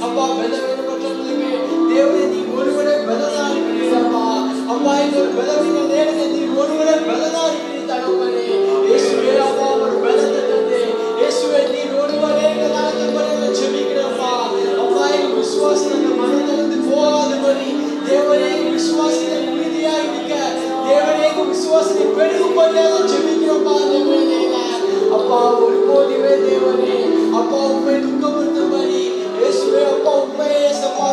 S5: அப்பா பலவீனப்பட்டவர்களுக்கு தேவனே நீ ஒருவரே பலனா இருக்கிறீரப்பா. அப்பா இந்த ஒரு பலவீன நேரத்தில் நீ ஒருவரே பலனா இருக்கிறீர் தகப்பனே. இயேசுவே அப்பா ஒரு பலத்தை தந்து இயேசுவே நீ ஒருவரே எங்களால் ஜெபிக்கிறோம்ப்பா. அப்பா எங்க விசுவாசத்தை மனதிலிருந்து போகாதபடி தேவனே விசுவாசத்தை உறுதியாய் நிற்க தேவனே எங்க விசுவாசத்தை பெருகும்படியாக ஜெபிக்கிறோம்ப்பா. இந்த வேளையில அப்பா ஒருபோதுமே தேவனே அப்பா உண்மை துக்கப்படுத்தும்படி இயேசுவே அப்பா உண்மை ஏசப்பா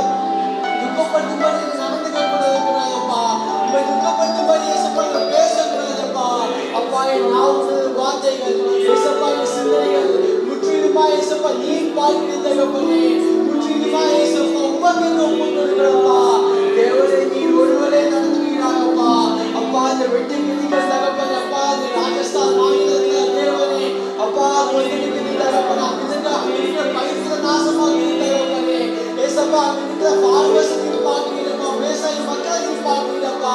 S5: துக்கப்படுத்தும்படி நடந்து கொள்ளக்கூடாதுப்பா. உண்மை துக்கப்படுத்தும்படி ஏசப்பா பேசக்கூடாதுப்பா. அப்பா என் நாவுடைய வார்த்தைகள் ஏசப்பா என் சிந்தனைகள் முற்றிலுமா ஏசப்பா நீர் பார்க்கிறீர் தகப்பனே. முற்றிலுமா ஏசப்பா உமக்கு ஒப்பு கொடுக்கிறோம்ப்பா. தேவனே நீர் ஒருவரே நடத்துகிறாரப்பா. அப்பா இந்த வெட்டி கிளிகள் தகப்பனே அப்பா இந்த ராஜஸ்தான் மாநிலத்தில் தேவனே அப்பா ஒருங்கிணைந்து தகப்பனே அங்கிருக்கிற பயிர்களை நாசமாக்கி தகப்பனே. ஏசப்பா அங்கிருக்கிற பார்வஸ் நீர் பார்க்கிறப்பா. விவசாயி மக்களை நீர் பார்க்கிறப்பா.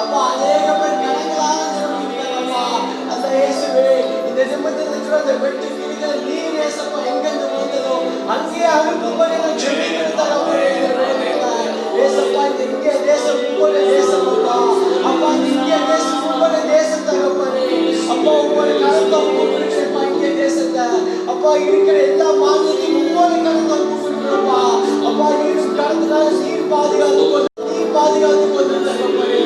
S5: அப்பா அநேக பேர் கணங்களாக நிரம்பிக்கிறாரப்பா. அந்த இயேசுவே இந்த நிமிடத்தில் இருக்கிற அந்த வெட்டி கிளிகள் நீர் ஏசப்பா எங்கிருந்து வந்ததோ அங்கேயே அனுப்பும்படி நான் ஜெபிக்கிறேன் தகப்பனே. ஏசப்பா இந்த இந்திய தேசம் உங்களுடைய தேசம் அப்பா. அப்பா இந்த இந்திய தேசம் உங்களுடைய தேசம் தகப்பனே. அப்பா உங்களுடைய கருத்தை கொடுக்கிறப்பா இந்திய தேசத்தை. அப்பா இருக்கிற எல்லா மாநிலத்தையும் உங்களுடைய கருத்தை கொடுக்கிறப்பா. அப்பா நீரும் கடந்தனால நீர் பாதுகாத்து கொண்டு தகப்பனே.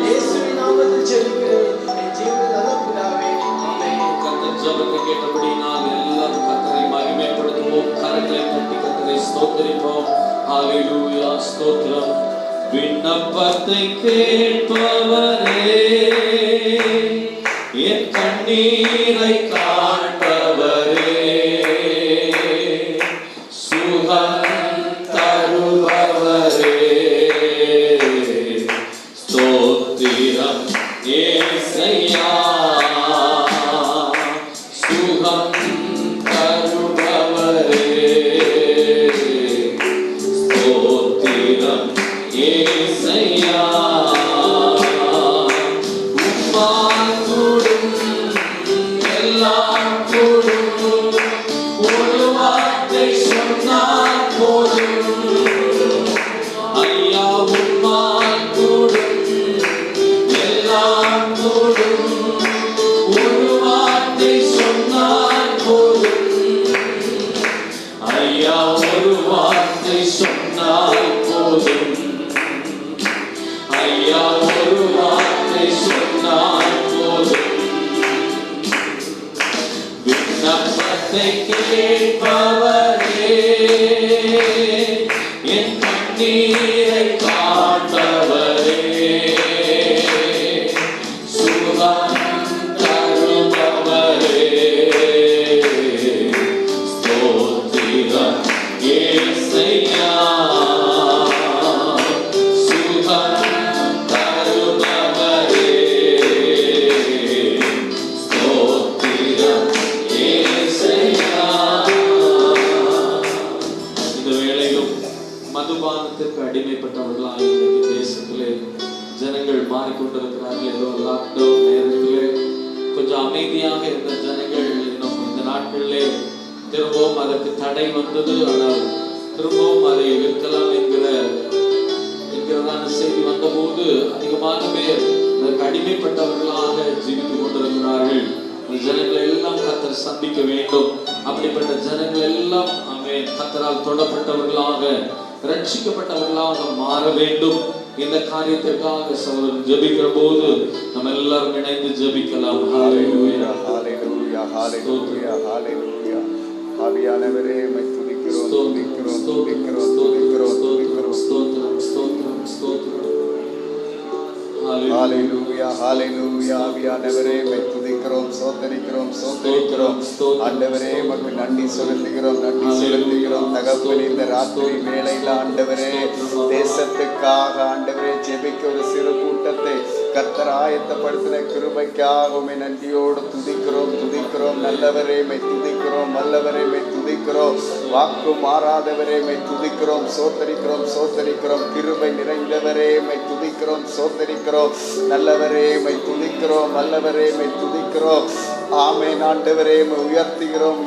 S5: இயேசுவின் நாமத்தில் ஜெபிக்கிறேன் என் ஜீவனில் நல்ல பிதாவே. ஆமென்.
S2: கர்த்தர் ஜெபத்தை கேட்டபடி நாங்கள் எல்லாரும் கர்த்தரை மகிமைப்படுத்துவோம். கரங்களை தட்டி கர்த்தரை ஸ்தோத்திரிப்போம். ஹalleluya ஸ்தோத்திரம். விண்ணப்பத்தை கேட்பவரே என் கண்ணீரை காண்பவரே சுகம் தருபவரே ஸ்தோத்திரம் ஏசையா சுகம் தருபவரே ஸ்தோத்திரம் ஏசையா உம்மால் கூடும் எல்லாம் கூடும் ஒரு வார்த்தை சொன்னால் போதும் ஐயா உம்மால் கூடும் எல்லாம் கூடும் ஒரு வார்த்தை சொன்னால் போதும் ஐயா ஒரு வார்த்தை சொன்னால் போதும் ஐயா ஒரு வார்த்தை சொன்னால் போதும் விண்ணப்பத்தை கேட்பவரே என் கண்ணீரை காண்பவரே சுகம் தருபவரே ஸ்தோத்திரம் ஏசையா சுகம் தருபவரே ஸ்தோத்திரம் ஏசையா. இந்த வேளையிலும் மதுபானத்திற்கு அடிமைப்பட்டவர்களாக இன்றைக்கு தேசத்திலே ஜனங்கள் மாறிக்கொண்டிருக்கிறார்கள். ஏதோ லாக்டவுன் நேரத்திலே கொஞ்சம் அமைதியாக இருந்த ஜனங்கள் இன்னும் இந்த நாட்களிலே திரும்பவும் அதற்கு தடை வந்தது. ஆனால் திரும்பவும் அதை விற்கலாம் என்கிறதான செய்தி வந்தபோது அதிகமான பேர் அதற்கு அடிமைப்பட்டவர்களாக ஜீவித்துக் கொண்டிருக்கிறார்கள். இந்த ஜனங்களை எல்லாம் கர்த்தர் சந்திக்க வேண்டும். அப்படிப்பட்ட ஜனங்கள் எல்லாம் கர்த்தரால் தொடப்பட்டவர்களாக ரட்சிக்கப்பட்டவர்களாக மாற வேண்டும். இந்த காரியத்திற்காக சகோதரன் ஜெபிக்கிற போது நம்ம எல்லாரும் இணைந்து ஜெபிக்கலாம். ஹalleluya
S3: ஹalleluya ஹalleluya ஹalleluya. ஆவியானவரே உம்மை துதிக்கிறோம் துதிக்கிறோம் துதிக்கிறோம் துதிக்கிறோம் துதிக்கிறோம். ஹalleluya ஆவியானவரே உம்மை துதிக்கிறோம் ஸ்தோத்திரிக்கிறோம் ஆண்டவரே உமக்கு நன்றி செலுத்துகிறோம் தகப்பனே இந்த ராத்திரி வேளையில ஆண்டவரே தேசத்துக்காக ஆண்டவரே ஜெபிக்க ஒரு சிறு கூட்டத்தை கர்த்தர் ஆயத்தப்படுத்தின கிருபைக்காக உம்மை நன்றியோடு துதிக்கிறோம் நல்லவரே உம்மை துதிக்கிறோம் வல்லவரே உம்மை துதிக்கிறோம் வாக்கு மாறாதவரே உம்மை துதிக்கிறோம் சோத்தரிக்கிறோம் கிருபை நிறைந்தவரே உம்மை துதிக்கிறோம் சோத்தரிக்கிறோம் நல்லவரே உம்மை துதிக்கிறோம் வல்லவரே உம்மை துதிக்கிறோம் ஆமென் ஆண்டவரே உம்மை உயர்த்துகிறோம்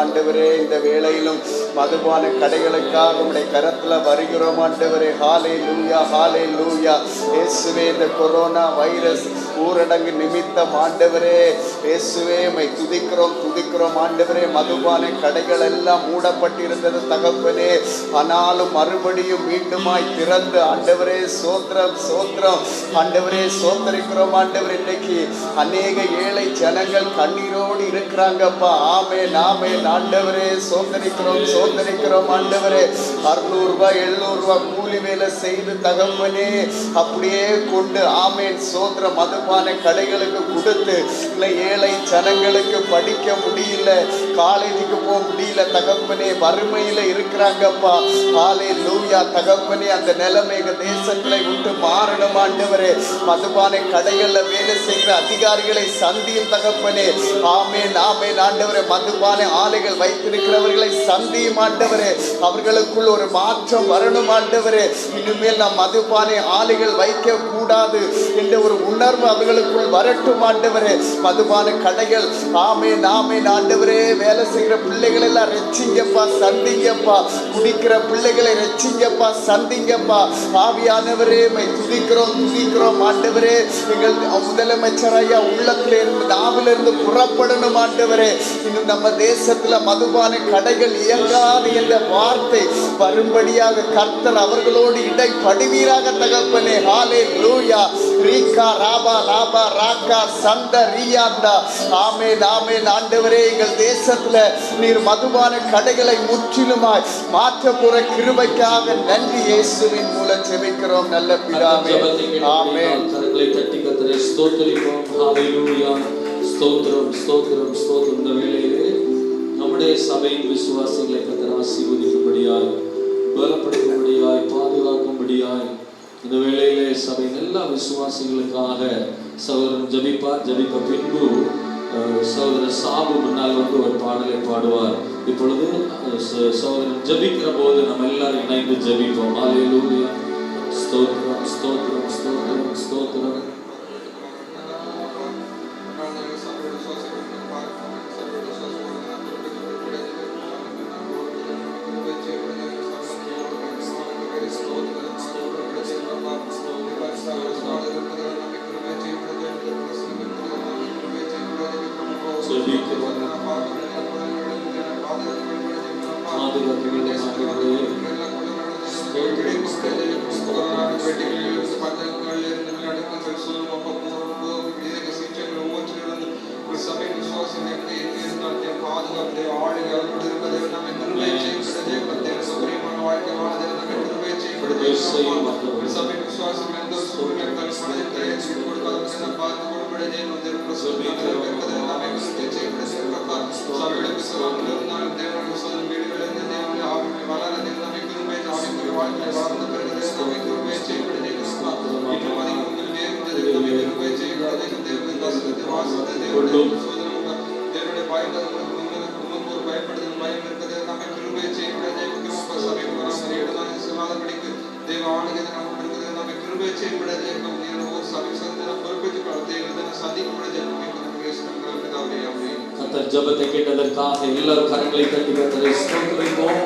S3: ஆண்டவரே இந்த வேளையிலும் மதுபான கடைகளுக்காக உம்முடைய கரத்துல வருகிறோம் ஆண்டவரே ஹalleluya இயேசுவே இந்த கொரோனா வைரஸ் ஊரடங்கு நிமித்தம் ஆண்டவரே இயேசுவே உம்மை துதிக்கிறோம் ஆண்டவரே மதுபான கடைகள் எல்லாம் மூடப்பட்டிருந்தது தகப்பனே ஆனாலும் மறுபடியும் மீண்டுமாய் திறந்து ஆண்டவரே சோத்திரம் ஆண்டவரே சோத்தரிக்கிறோம் ஆண்டவரே இன்னைக்கு அநேக ஏழை ஜனங்கள் கண்ணீரோடு இருக்கிறாங்கப்பா ஆமென் ஆண்டவரே சோத்தரிக்கிறோம் ஆண்டவரே 600 ரூபாய் 700 ரூபாய் கூலி வேலை செய்து தகப்பனே அப்படியே கொண்டு ஆமென் சோத்திர மதுபான கடைகளுக்கு கொடுத்து இல்லை ஏழை ஜனங்களுக்கு படிக்க முடியல காலேஜுக்கு போக முடியல தகப்பனே வறுமையில இருக்கிறாங்கப்பா ஹalleluya தகப்பனே அந்த நிலைமை எங்க தேசங்களை விட்டு மாறணும் ஆண்டவரே மதுபான கடைகள்ல வேலை செய்கிற அதிகாரிகளை சந்தியும் தகப்பனே ஆமென் ஆண்டவரே மதுபான ஆலைகள் வைத்திருக்கிறவர்களை சந்தியும் ஆண்டவரே அவர்களுக்குள் ஒரு மாற்றம் வரணும் ஆண்டவரே இனிமேல் நாம் மதுபான ஆலைகள் வைக்க கூடாது என்ற ஒரு உணர்வு அவர்களுக்குள் வரட்டும் ஆண்டவரே மதுபான கடைகள் ஆமென் ஆண்டவரே வேலை செய்கிற பிள்ளைகள் எல்லாம் ரட்சிங்கப்பா சந்திங்கப்பா குடிக்கிற பிள்ளைகளை ரட்சிங்கப்பா சந்திங்கப்பா ஆவியானவரே உம்மை துதிக்கிறோம் ஆண்டவரே எங்கள் முதலமைச்சர் ஐயா உள்ளத்திலிருந்து நாவிலிருந்து புறப்படணும் ஆண்டவரே இன்னும் நம்ம தேசத்துல மதுபான கடைகள் இயங்காது என்ற வார்த்தை வரும்படியாக கர்த்தர் அவர்களோடு இடைப்படுவீராக தகப்பனே ஹalleluya ரீகா ராபா லாபா ராகா சந்த ரியாந்தா ஆமென் ஆண்டவரே எங்கள் தேசத்துல நீர் மதுபான கடைகளை முற்றிலுமாய் மாற்ற போற கிருபைக்காக நன்றி இயேசுவின் மூலம் ஜெபிக்கிறோம் நல்ல பிதாவே ஆமென்
S2: கரங்களை தட்டி கர்த்தரை ஸ்தோத்திரிப்போம் ஹalleluya ஸ்தோத்திரம் இந்த வேளையிலே நம்முடைய சபையின் விசுவாசிகளை கர்த்தர் ஆசீர்வதிக்கும்படியாய் பலப்படுத்தும்படியாய் பாதுகாக்கும்படியாய் இந்த வேளையிலே சபையின் எல்லா விசுவாசிகளுக்காக சகோதரன் ஜெபிக்க பின்பு சகோதரர் சாபு முன்னால் வந்து ஒரு பாடலை பாடுவார். இப்பொழுது சகோதரன் ஜெபிக்கிற போது நம்ம எல்லாரும் இணைந்து ஜெபிப்போம். ஹalleluya ஸ்தோத்திரம் ஜெபத்தை கேட்டதற்காக எல்லாரும் கரங்களை தட்டி கர்த்தரை ஸ்தோத்திரிப்போம்.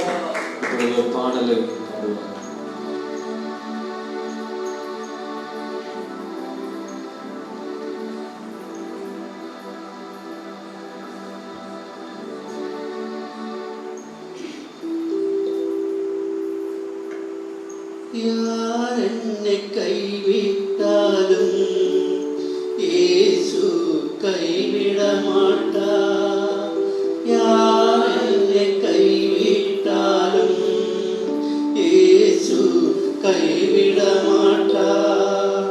S2: இப்பொழுது பாடலை பாடுவார்.
S6: யார் என்னை கைவிட்டாலும் இயேசு கைவிட மாட்டார். யார் என்னை கைவிட்டாலும் இயேசு கைவிட மாட்டார்.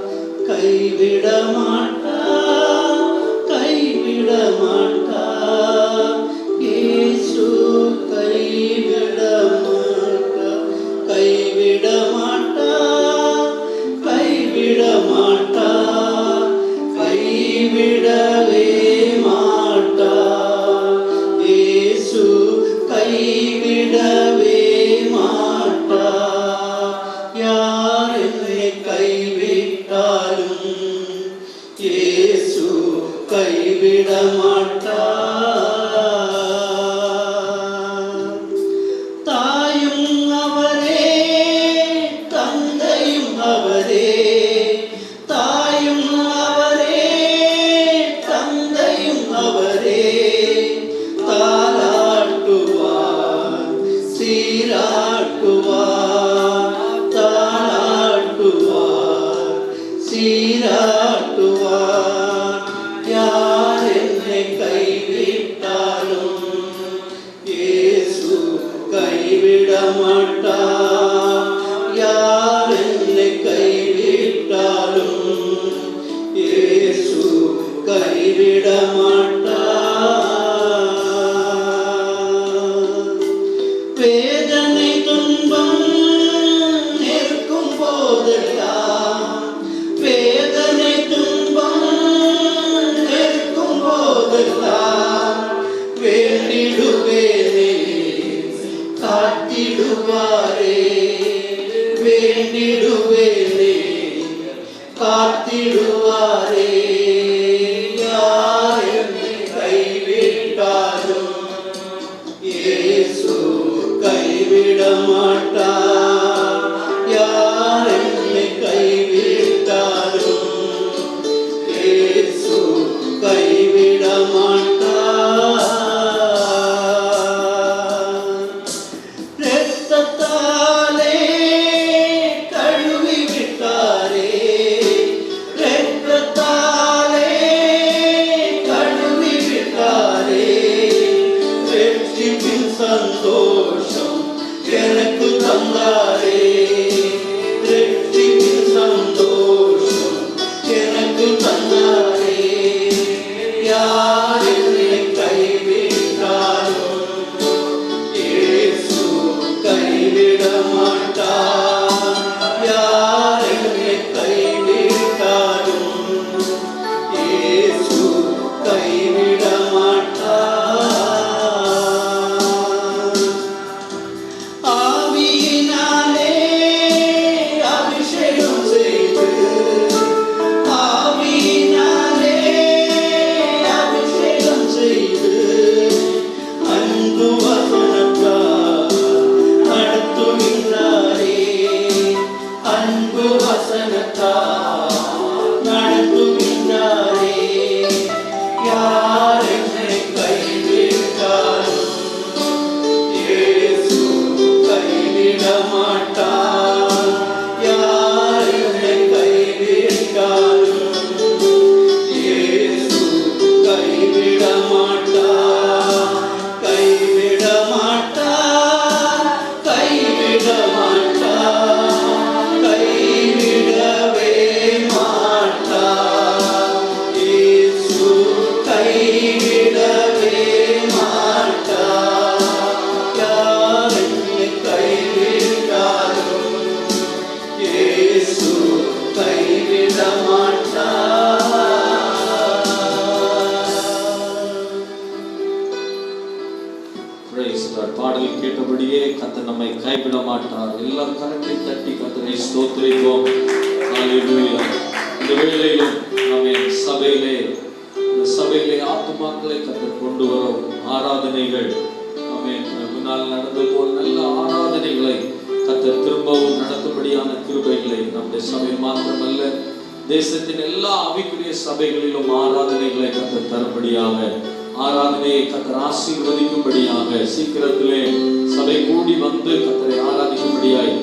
S6: வேண்டிடுவேனே காத்திடுவாரே வேண்டிடுவேனே காத்திடுவாரே யார் என்னை கைவிட்டாலும் இயேசு கைவிட மாட்டார் யார் என்னை கைவிட்டாலும் இயேசு கைவிட மாட்டார் இரத்தத்தாலே கழுவி விட்டாரே இரத்தத்தாலே கழுவி விட்டாரே வெற்றியின் சந்தோஷம் எனக்கு தந்தாரே வெற்றியின் சந்தோஷம் எனக்கு தந்தாரே யார் என்னை கைவிட்டாலும் இயேசு கைவிட மாட்டார் யார் என்னை கைவிட்டாலும் இயேசு கைவிட மாட்டார் ஆவியினாலே அபிஷேகம் செய்து ஆவியினாலே அபிஷேகம் செய்து அன்பு வசனத்தால் நடத்துகின்றாரே அன்பு வசனத்தால் நடத்துகின்றாரே யார் என்னை கைவிட்டாலும் இயேசு கைவிட மாட்டார் யார் என்னை கைவிட்டாலும் இயேசு கைவிட மாட்டார் கைவிட மாட்டார் கைவிட மாட்டார் கைவிடவே மாட்டார் இயேசு கைவிடவே மாட்டார் யார் என்னை கைவிட்டாலும் இயேசு கைவிட மாட்டார்
S2: Praise God. பாடல் கேட்டபடியே கர்த்தர் நம்மை கைவிட மாட்டார். எல்லாரும் கரங்களை தட்டி கர்த்தரை ஸ்தோத்திரிப்போம். ஹalleluya. இந்த வேளையிலும் ஆமென். சபையிலே ஆத்துமாக்களை கர்த்தர் கொண்டு வரும் ஆராதனைகள் ஆமென். முன்னால் நடந்தது போல் நல்ல ஆராதனைகளை கர்த்தர் திரும்பவும் நடத்தும்படியான கிருபைகளை நம்முடைய சபை மாத்திரமல்ல தேசத்தின் எல்லா ஆவிக்குரிய சபைகளிலும் ஆராதனைகளை கர்த்தர் தரும்படியாக ஆராதனையை கர்த்தர் ஆசீர்வதிக்கும்படியாக சீக்கிரத்திலே சபை கூடி வந்து கர்த்தரை ஆராதிக்கும்படியாய்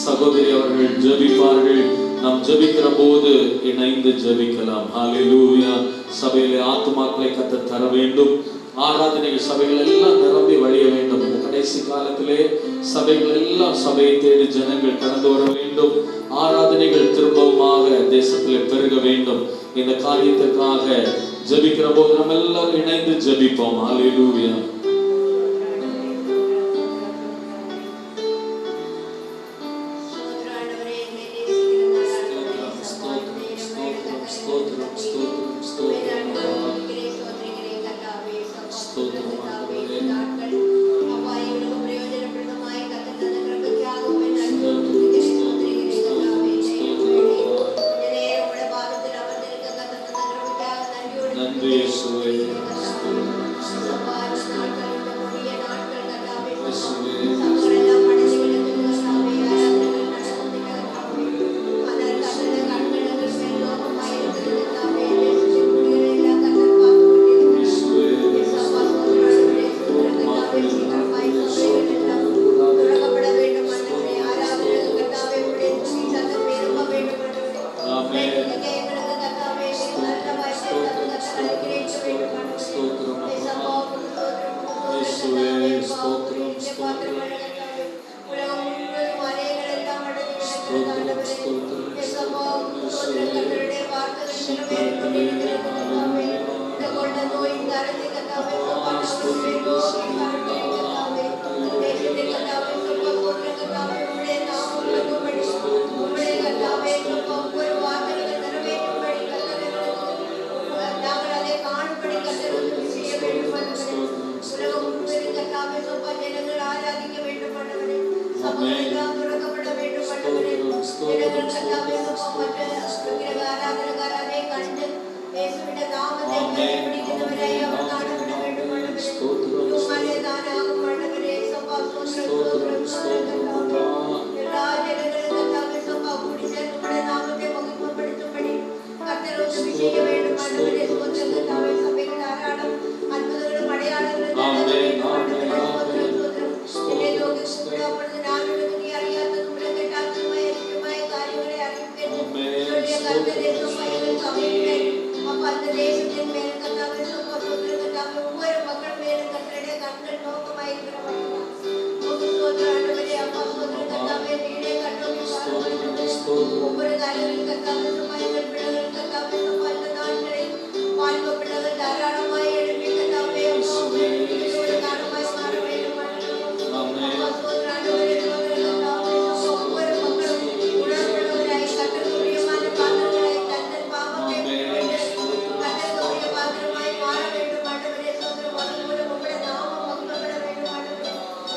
S2: சகோதரி அவர்கள் ஜெபிப்பார்கள். நாம் ஜெபிக்கிற போது இணைந்து ஜெபிக்கலாம். ஹalleluya. சபையிலே ஆத்துமாக்களை கர்த்தர் தர வேண்டும். ஆராதனைகள் சபைகள் எல்லாம் நிரம்பி வழிய வேண்டும். இந்த கடைசி காலத்திலே சபைகள் எல்லாம் சபையை தேடி ஜனங்கள் கடந்து வர வேண்டும். ஆராதனைகள் திரும்பவுமாக தேசத்திலே பெருக வேண்டும். இந்த காரியத்திற்காக ஜெபிக்கிற போது நம்ம எல்லாரும் இணைந்து ஜெபிப்போம். ஹalleluya. நன்றி இயேசுவே.
S4: உலகம்
S7: எல்லாம் துறக்கப்பட வேண்டும் ஆண்டவரே. ஜனங்கள் கர்த்தாவே ஆராதனைக்காரரை கண்டு இயேசுவின் நாமத்தை கடைபிடிக்கிறவரை அவர் காணப்பட வேண்டும் ஆண்டவரே. உம்மாலே தானாகும் ஆண்டவரே. சபா ஸ்தோத்திரம் எல்லா ஜனங்களும் கர்த்தாவே சபா கூடி சேர்ந்து உம்முடைய நாமத்தை மகிமைப்படுத்தும்படி கர்த்தர் உதவி செய்ய வேண்டும் ஆண்டவரே. ஸ்தோத்திரம் கர்த்தாவே. சபைகள் ஆராடம் அற்புதங்களும் அடையாளங்களும் ஆண்டவரே. ஸ்தோத்திரம் என்னை நோக்கி கூப்பிடாமல் நான் உனக்கு அறியாதது உலகை தாக்குமாய் காரியங்களை அறிவிப்பேன் சொல்லிய கர்த்தரே. சபைகள் சபைகளை அப்ப அந்த தேசத்தின் மேல் கர்த்தாவே சபா ஸ்தோத்திரம் கர்த்தாவே. ஒவ்வொரு மக்கள் மேலும் கர்த்தருடைய கண்கள் நோக்கமாயிருக்கிறவர்கள் ஆண்டவரே. அப்பா ஸ்தோத்திரம் கர்த்தாவே. நீடே கண்ணோக்கி ஒவ்வொரு காரியங்களும் கர்த்தாவே சபைகள் பிள்ளைகள் கர்த்தாவே சபா இந்த நாட்களை வாழ்வ பிள்ளைகள் தாராளமாய் எழுப்பி கர்த்தாவே காரணமாய் மாற வேண்டும் அப்பா ஸ்தோத்திரம் ஆண்டவரே. ஒவ்வொரு மக்களும் உணர்வுள்ளவராய் கர்த்தருக்கு பிரியமான பாத்திரங்களாய் தங்கள் பாவத்தை கர்த்தருக்கு உரிய பாத்திரமாய் மாற வேண்டும் ஆண்டவரே. ஸ்தோத்திரம் ஒருவரும் உம்முடைய நாமம் மகிமைப்பட வேண்டும் ஆண்டவரே.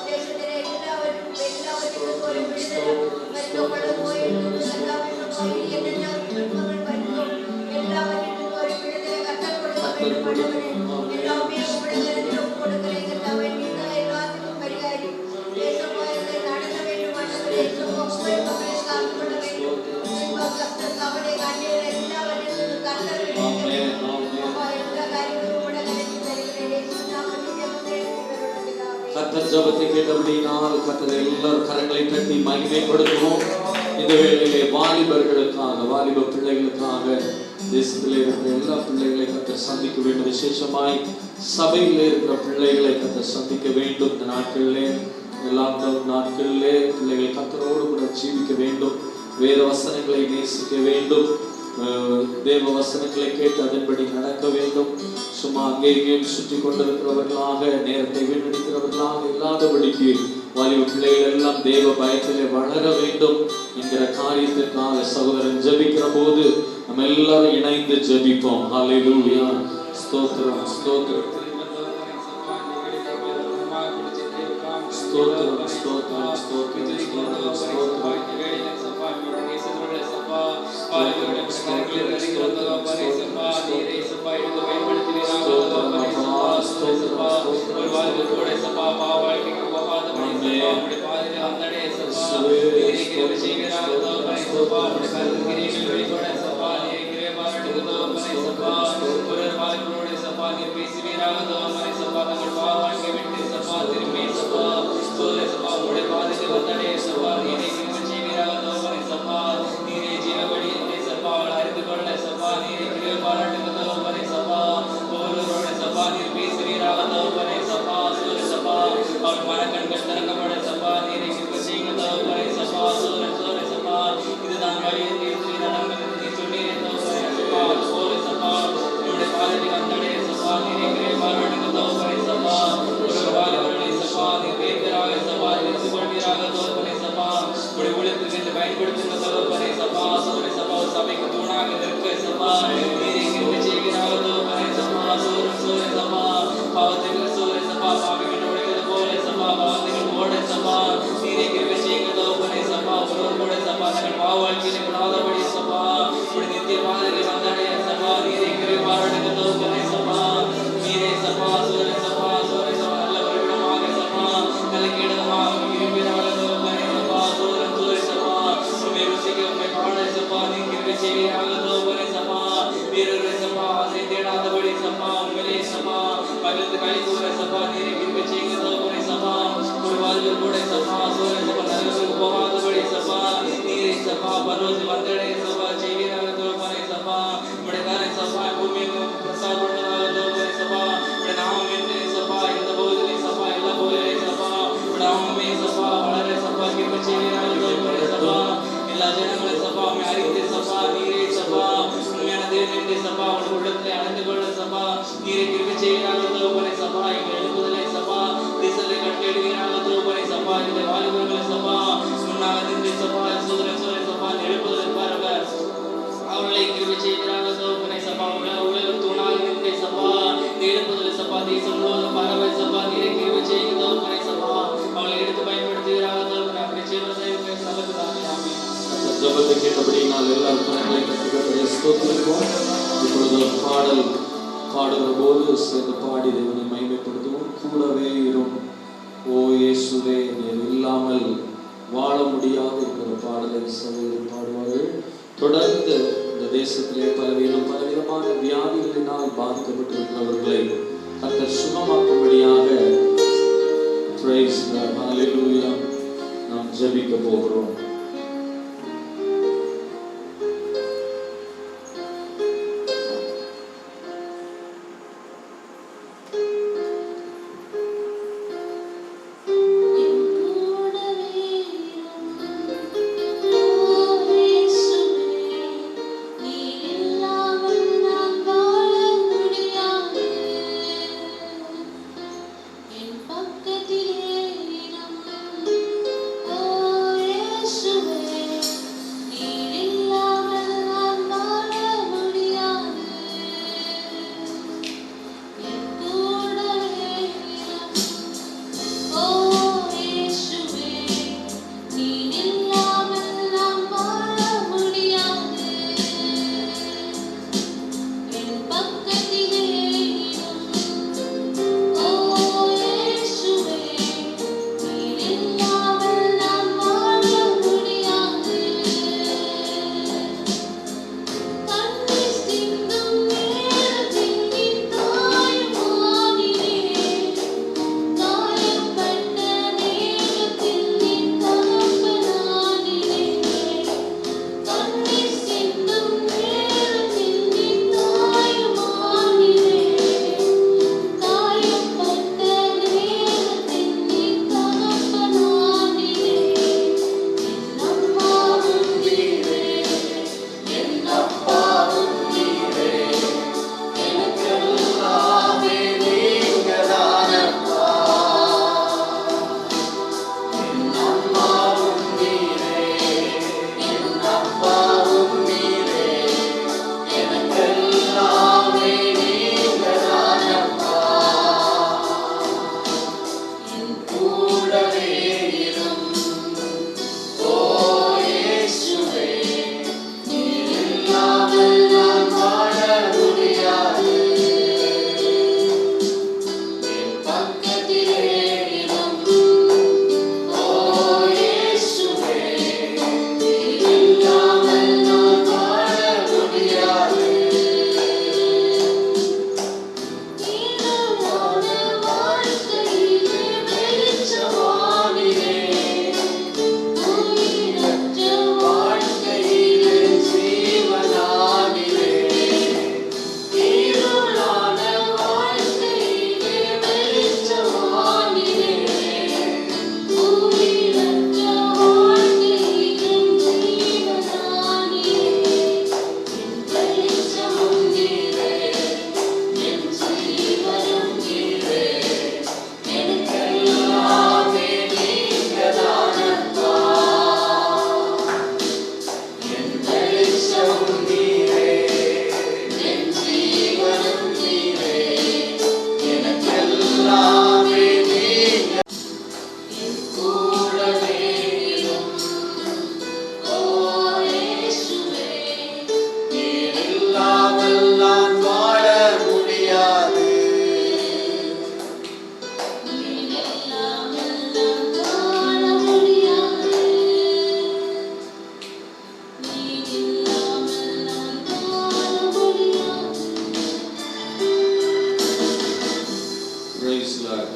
S7: தேசத்திலே எல்லாவற்றிலும் ஒரு விடுதலை வருத்தப்படும் நோயிலிருந்து கர்த்தாவே நோயில் என்னென்ன துன்பங்கள் வருகிறோம் எல்லாவற்றிலும் ஒரு விடுதலை கர்த்தர் கொடுக்க வேண்டும் ஆண்டவரே. எல்லாமே உம்முடைய கரத்தில் கொடுக்கிறேன் கர்த்தாவே. நீங்கள் எல்லாத்துக்கும் பரிகாரி தேசமாயத்தை நடத்த வேண்டும் ஆண்டவரே. ஒவ்வொரு மக்களை காத்துக் கொள்ள வேண்டும். கர்த்தர் கவலை கண்ணீர் எல்லாவற்றிலும் கர்த்தர் அப்பா எல்லா காரியங்களும் உம்முடைய கரத்தில் தருகிறேன். இயேசு நாமத்தில் ஜெபம் கேட்கிறேன்.
S2: கர்த்தர் ஜெபத்தை கேட்டபடியினால் கர்த்தர் எல்லாரும் கரங்களை தட்டி மகிமைப்படுத்துவோம். இந்த வேளையிலே வாலிபர்களுக்காக வாலிப பிள்ளைகளுக்காக தேசத்திலே இருக்கிற எல்லா பிள்ளைகளை கர்த்தர் சந்திக்க வேண்டும். விசேஷமாய் சபையில் இருக்கிற பிள்ளைகளை கர்த்தர் சந்திக்க வேண்டும். இந்த நாட்களிலே லாக்டவுன் நாட்களிலே பிள்ளைகள் கர்த்தரோடு கூட ஜீவிக்க வேண்டும். வேத வசனங்களை நேசிக்க வேண்டும். தேவ வசனங்களை கேட்டு அதன்படி நடக்க வேண்டும். சும்மா அங்கேயும் சுற்றி கொண்டிருக்கிறவர்களாக நேரத்தை வீணடிக்கிறவர்களாக இல்லாதபடிக்கு வாலிப பிள்ளைகள் எல்லாம் தேவ பயத்திலே வளர வேண்டும் என்கிற காரியத்திற்காக சகோதரன் ஜெபிக்கிற போது நம்ம எல்லாரும் இணைந்து ஜெபிப்போம். ஹல்லேலூயா. ஸ்தோத்திரம் ஸ்தோத்திரம் ஸ்தோத்திரம் ஸ்தோத்திரம் ஸ்தோத்திரம் ஸ்தோத்திரம் சபைக்கு தூணாக நிற்க சபா நீரை கிருபை செய்கிறாரோ சபா பாவத்திற்கு சோரை சபா பாவிகள் ஓடுகிறது போல சபா பாவத்திற்கு ஓட சபா நீரை கிருபை செய்கிறதோ பனை சபா ஒருவரோட சபா தங்கள் பாவாழ்க்கையை விடாதபடி சபா ஒரு நித்திய மாதிரி வந்தடைய சபா நீரை கிருபை பாராட்டுகிறதோ பனை சபா நீரை சபா சோரை சபா நல்ல ஒரு விடமாக சபா கலக்கிடமாக இருப்பினாலோ பனை சபா சோரை சபா உண்மை ருசிக்கு உண்மை பாட சபா நீ கிருபை செய்கிறாரோ பனை சபா வீரரை சபா ஆசை தேடாதபடி சபா உண்மையிலே சபா பகிர்ந்து கை கூற சபா நீரை கிருபை செய்கிறதோ பனை சபா ஒரு வாழ்வில் கூட சபா சோரை சபா நல்லவருக்கு போகாதபடி சபா நீரை சபா பரோசி வந்தடை சபா செய்கிறாரோ பனை சபா உடைகாரை சபா பூமிக்கு பிரசாதப்படுவதோ பனை சபா நாமே சபா இந்த போதிலே சபா எல்லா போதிலே சபா நாமே சபா வளர சபா கிருபை செய்கிறாரோ பனை சபா எல்லா ஜனங்களும் சபா அறிந்து சபா நீரை சபா உண்மையான தேவனுடைய சபா உள்ளத்தை அடைந்து கொள்ள சபா நீரை கிருபை செய்கிறாரோ பனை சபா எங்கள் எழுப்புதலை சபா தேசத்தை கட்டெடுகிறாரோ பனை சபா இந்த வாலிபர்களை சபா முன்னாக நின்று சபா சோதனை சபா எழுப்புதலை பாருங்க நாங்கள் எல்லாரும் கரங்களை தட்டி கர்த்தரை ஸ்தோத்திரிப்போம். இப்பொழுது பாடல் பாடுகிற போது சேர்ந்து பாடி தேவனை மகிமைப்படுத்துவோம். கூடவே இரும் ஓ இயேசுவே, நீர் இல்லாமல் வாழ முடியாது என்கிற பாடலை சகோதரர் பாடுவார்கள். தொடர்ந்து இந்த தேசத்திலே பலவிதமான வியாதிகளினால் பாதிக்கப்பட்டிருக்கிறவர்களை கர்த்தர் சுகமாக்கும்படியாக praise God, hallelujah, நாம் ஜெபிக்க போகிறோம்.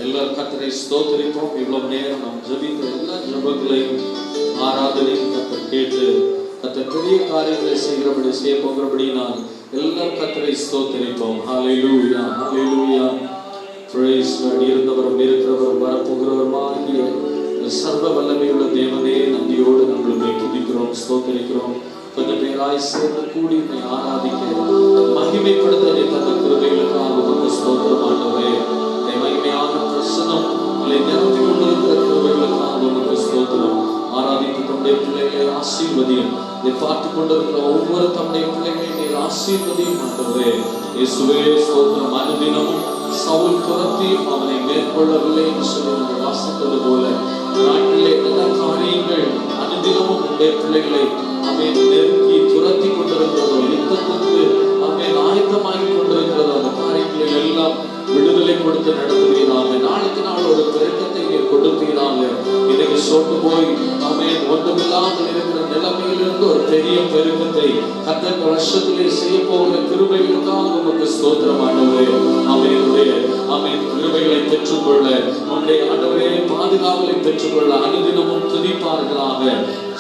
S2: எல்லாரும் கர்த்தரை ஸ்தோத்திரிப்போம். இவ்வளவு நேரம் நாம் ஜெபித்த எல்லா ஜெபங்களையும் ஆராதனையும் கர்த்தர் கேட்டு கர்த்தர் பெரிய காரியங்களை செய்ய போகிறபடினால் எல்லாரும் கர்த்தரை ஸ்தோத்திரிப்போம். ஹல்லேலூயா, ஹல்லேலூயா. praise God. இருந்தவரும் இருக்கிறவரும் வரப்போகிறவருமாகிய சர்வ வல்லமையுள்ள தேவனே, நன்றியோடு நாங்கள் துதிக்கிறோம், ஸ்தோத்திரிக்கிறோம். கொஞ்சம் பேராய் சேர்ந்து கூடி ஆராதிக்க மகிமைப்படுத்த தந்த கிருபைகளுக்காக உமக்கு ஸ்தோத்திரம் ஆண்டவரே. மகிமையான பிரசனம் நிரப்பி கொண்டிருக்கிற கிருபைகளுக்காக உமக்கு ஸ்தோத்திரம். ஆராதித்து தம்முடைய பிள்ளைகளை ஆசீர்வதியும். இதை பார்த்து கொண்டிருக்கிற ஒவ்வொரு தம்முடைய பிள்ளைகளை நீர் ஆசீர்வதியும் ஆண்டவரே. இயேசுவே ஸ்தோத்திரம். அனுதினமும் சவுல் துரத்தியும் அவனை மேற்கொள்ளவில்லை என்று சொல்லி நாங்கள் வாசித்தது போல நாட்டிலே நல்ல காரியங்கள் அனுதினமும் உடைய பிள்ளைகளை அவன் நெருங்கி துரத்தி கொண்டிருக்கிறதோ, யுத்தத்துக்கு ஆயத்தமாகி கொண்டிருக்கிறதோ, அந்த காரியங்களில் எல்லாம் விடுதலை கொடுத்து நடத்துவீராக. நாளுக்கு நாள் ஒரு பெருக்கத்தை நீர் கொடுப்பீராக. இன்னைக்கு சொட்டு போய் ஒன்றுமில்லாமல் இருக்கிற நிலைமையிலிருந்து ஒரு பெரிய பெருக்கத்தை கர்த்தர் வருஷத்திலே செய்ய போகிற கிருபைகளுக்காக உமக்கு ஸ்தோத்திரம் ஆண்டவரே. கிருபைகளை பெற்றுக்கொள்ள, உம்முடைய ஆண்டவரே பாதுகாவலை பெற்றுக்கொள்ள அனுதினமும் துதிப்பார்களாக,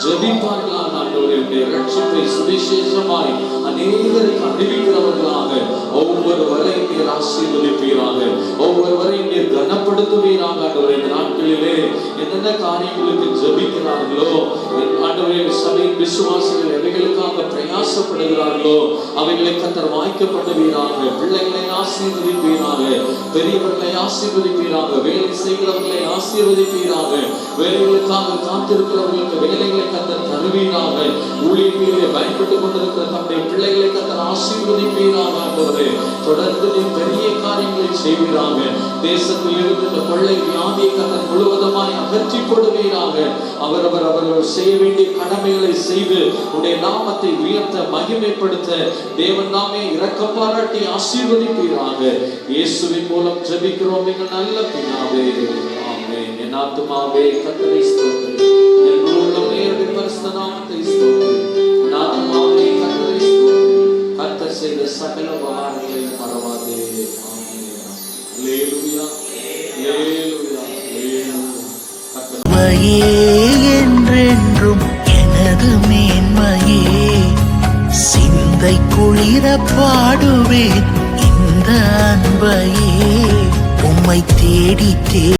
S2: ஜெபிப்பார்களாக. ஆண்டவரே உம்முடைய ரட்சிப்பை சுவிசேஷமாய் அநேகருக்கு அறிவிக்கிறவர்களாக ஒவ்வொருவரையும் நீர் ஆசீர்வதிப்பீராக, ஒவ்வொருவரையும் நீர் கனப்படுத்துவீராக. ஆண்டவரே இந்த நாட்களிலே என்னென்ன காரியங்களுக்கு ஜெபிக்கிறார்களோ, ஆண்டவரே சபையின் விசுவாசிகள் எவைகளுக்காக பிரயாசப்படுகிறார்களோ அவைகளை கர்த்தர் வாய்க்கப்படுவீராக. பிள்ளைகளை ஆசீர்வதிப்பீராக, பெரியவர்களை ஆசீர்வதிப்பீராக, வேலை செய்கிறவர்களை ஆசீர்வதிப்பீராக, வேலைகளுக்காக காத்திருக்கிறவர்களுக்கு வேலைகளை கர்த்தர் தருவீராக. ஊழியர்களிலே பயன்பட்டுக் கொண்டிருக்கிற தம்முடைய பிள்ளைகளை கர்த்தர் ஆசீர்வதிப்பீராக. ஆண்டவரே தொடர்ந்து பெரிய காரியங்களை செய்வீராக. தேசத்தில் இருந்து இந்த கொள்ளை வியாதியை கர்த்தர் முழுவதுமாய் அகற்றி போடுவீராக. அவரவர் செய்ய வேண்டிய கடமைகளை செய்து உடைய நாமத்தை உயர்த்த மகிமைப்படுத்த தேவன் நாமே இரக்கம் பாராட்டி ஆசீர்வதிப்பீராக. இயேசுவின் மூலம் ஜெபிக்கிறோம் எங்கள் நல்ல பிதாவே, ஆமென். என் ஆத்துமாவே கர்த்தரை ஸ்தோத்திரி, என் உள்ளமே அவருடைய பரிசுத்த நாமத்தை ஸ்தோத்திரி. என் ஆத்துமாவே கர்த்தரை ஸ்தோத்திரி, கர்த்தர் செய்த சகல உபகாரங்களை மறவாதே. ஆமென். அல்லேலூயா, அல்லேலூயா, அல்லேலூயா.
S8: என்றென்றும் எனது மேன்மையே, சிந்தை குளிர பாடுவேன் இந்த அன்பையே, உம்மை தேடி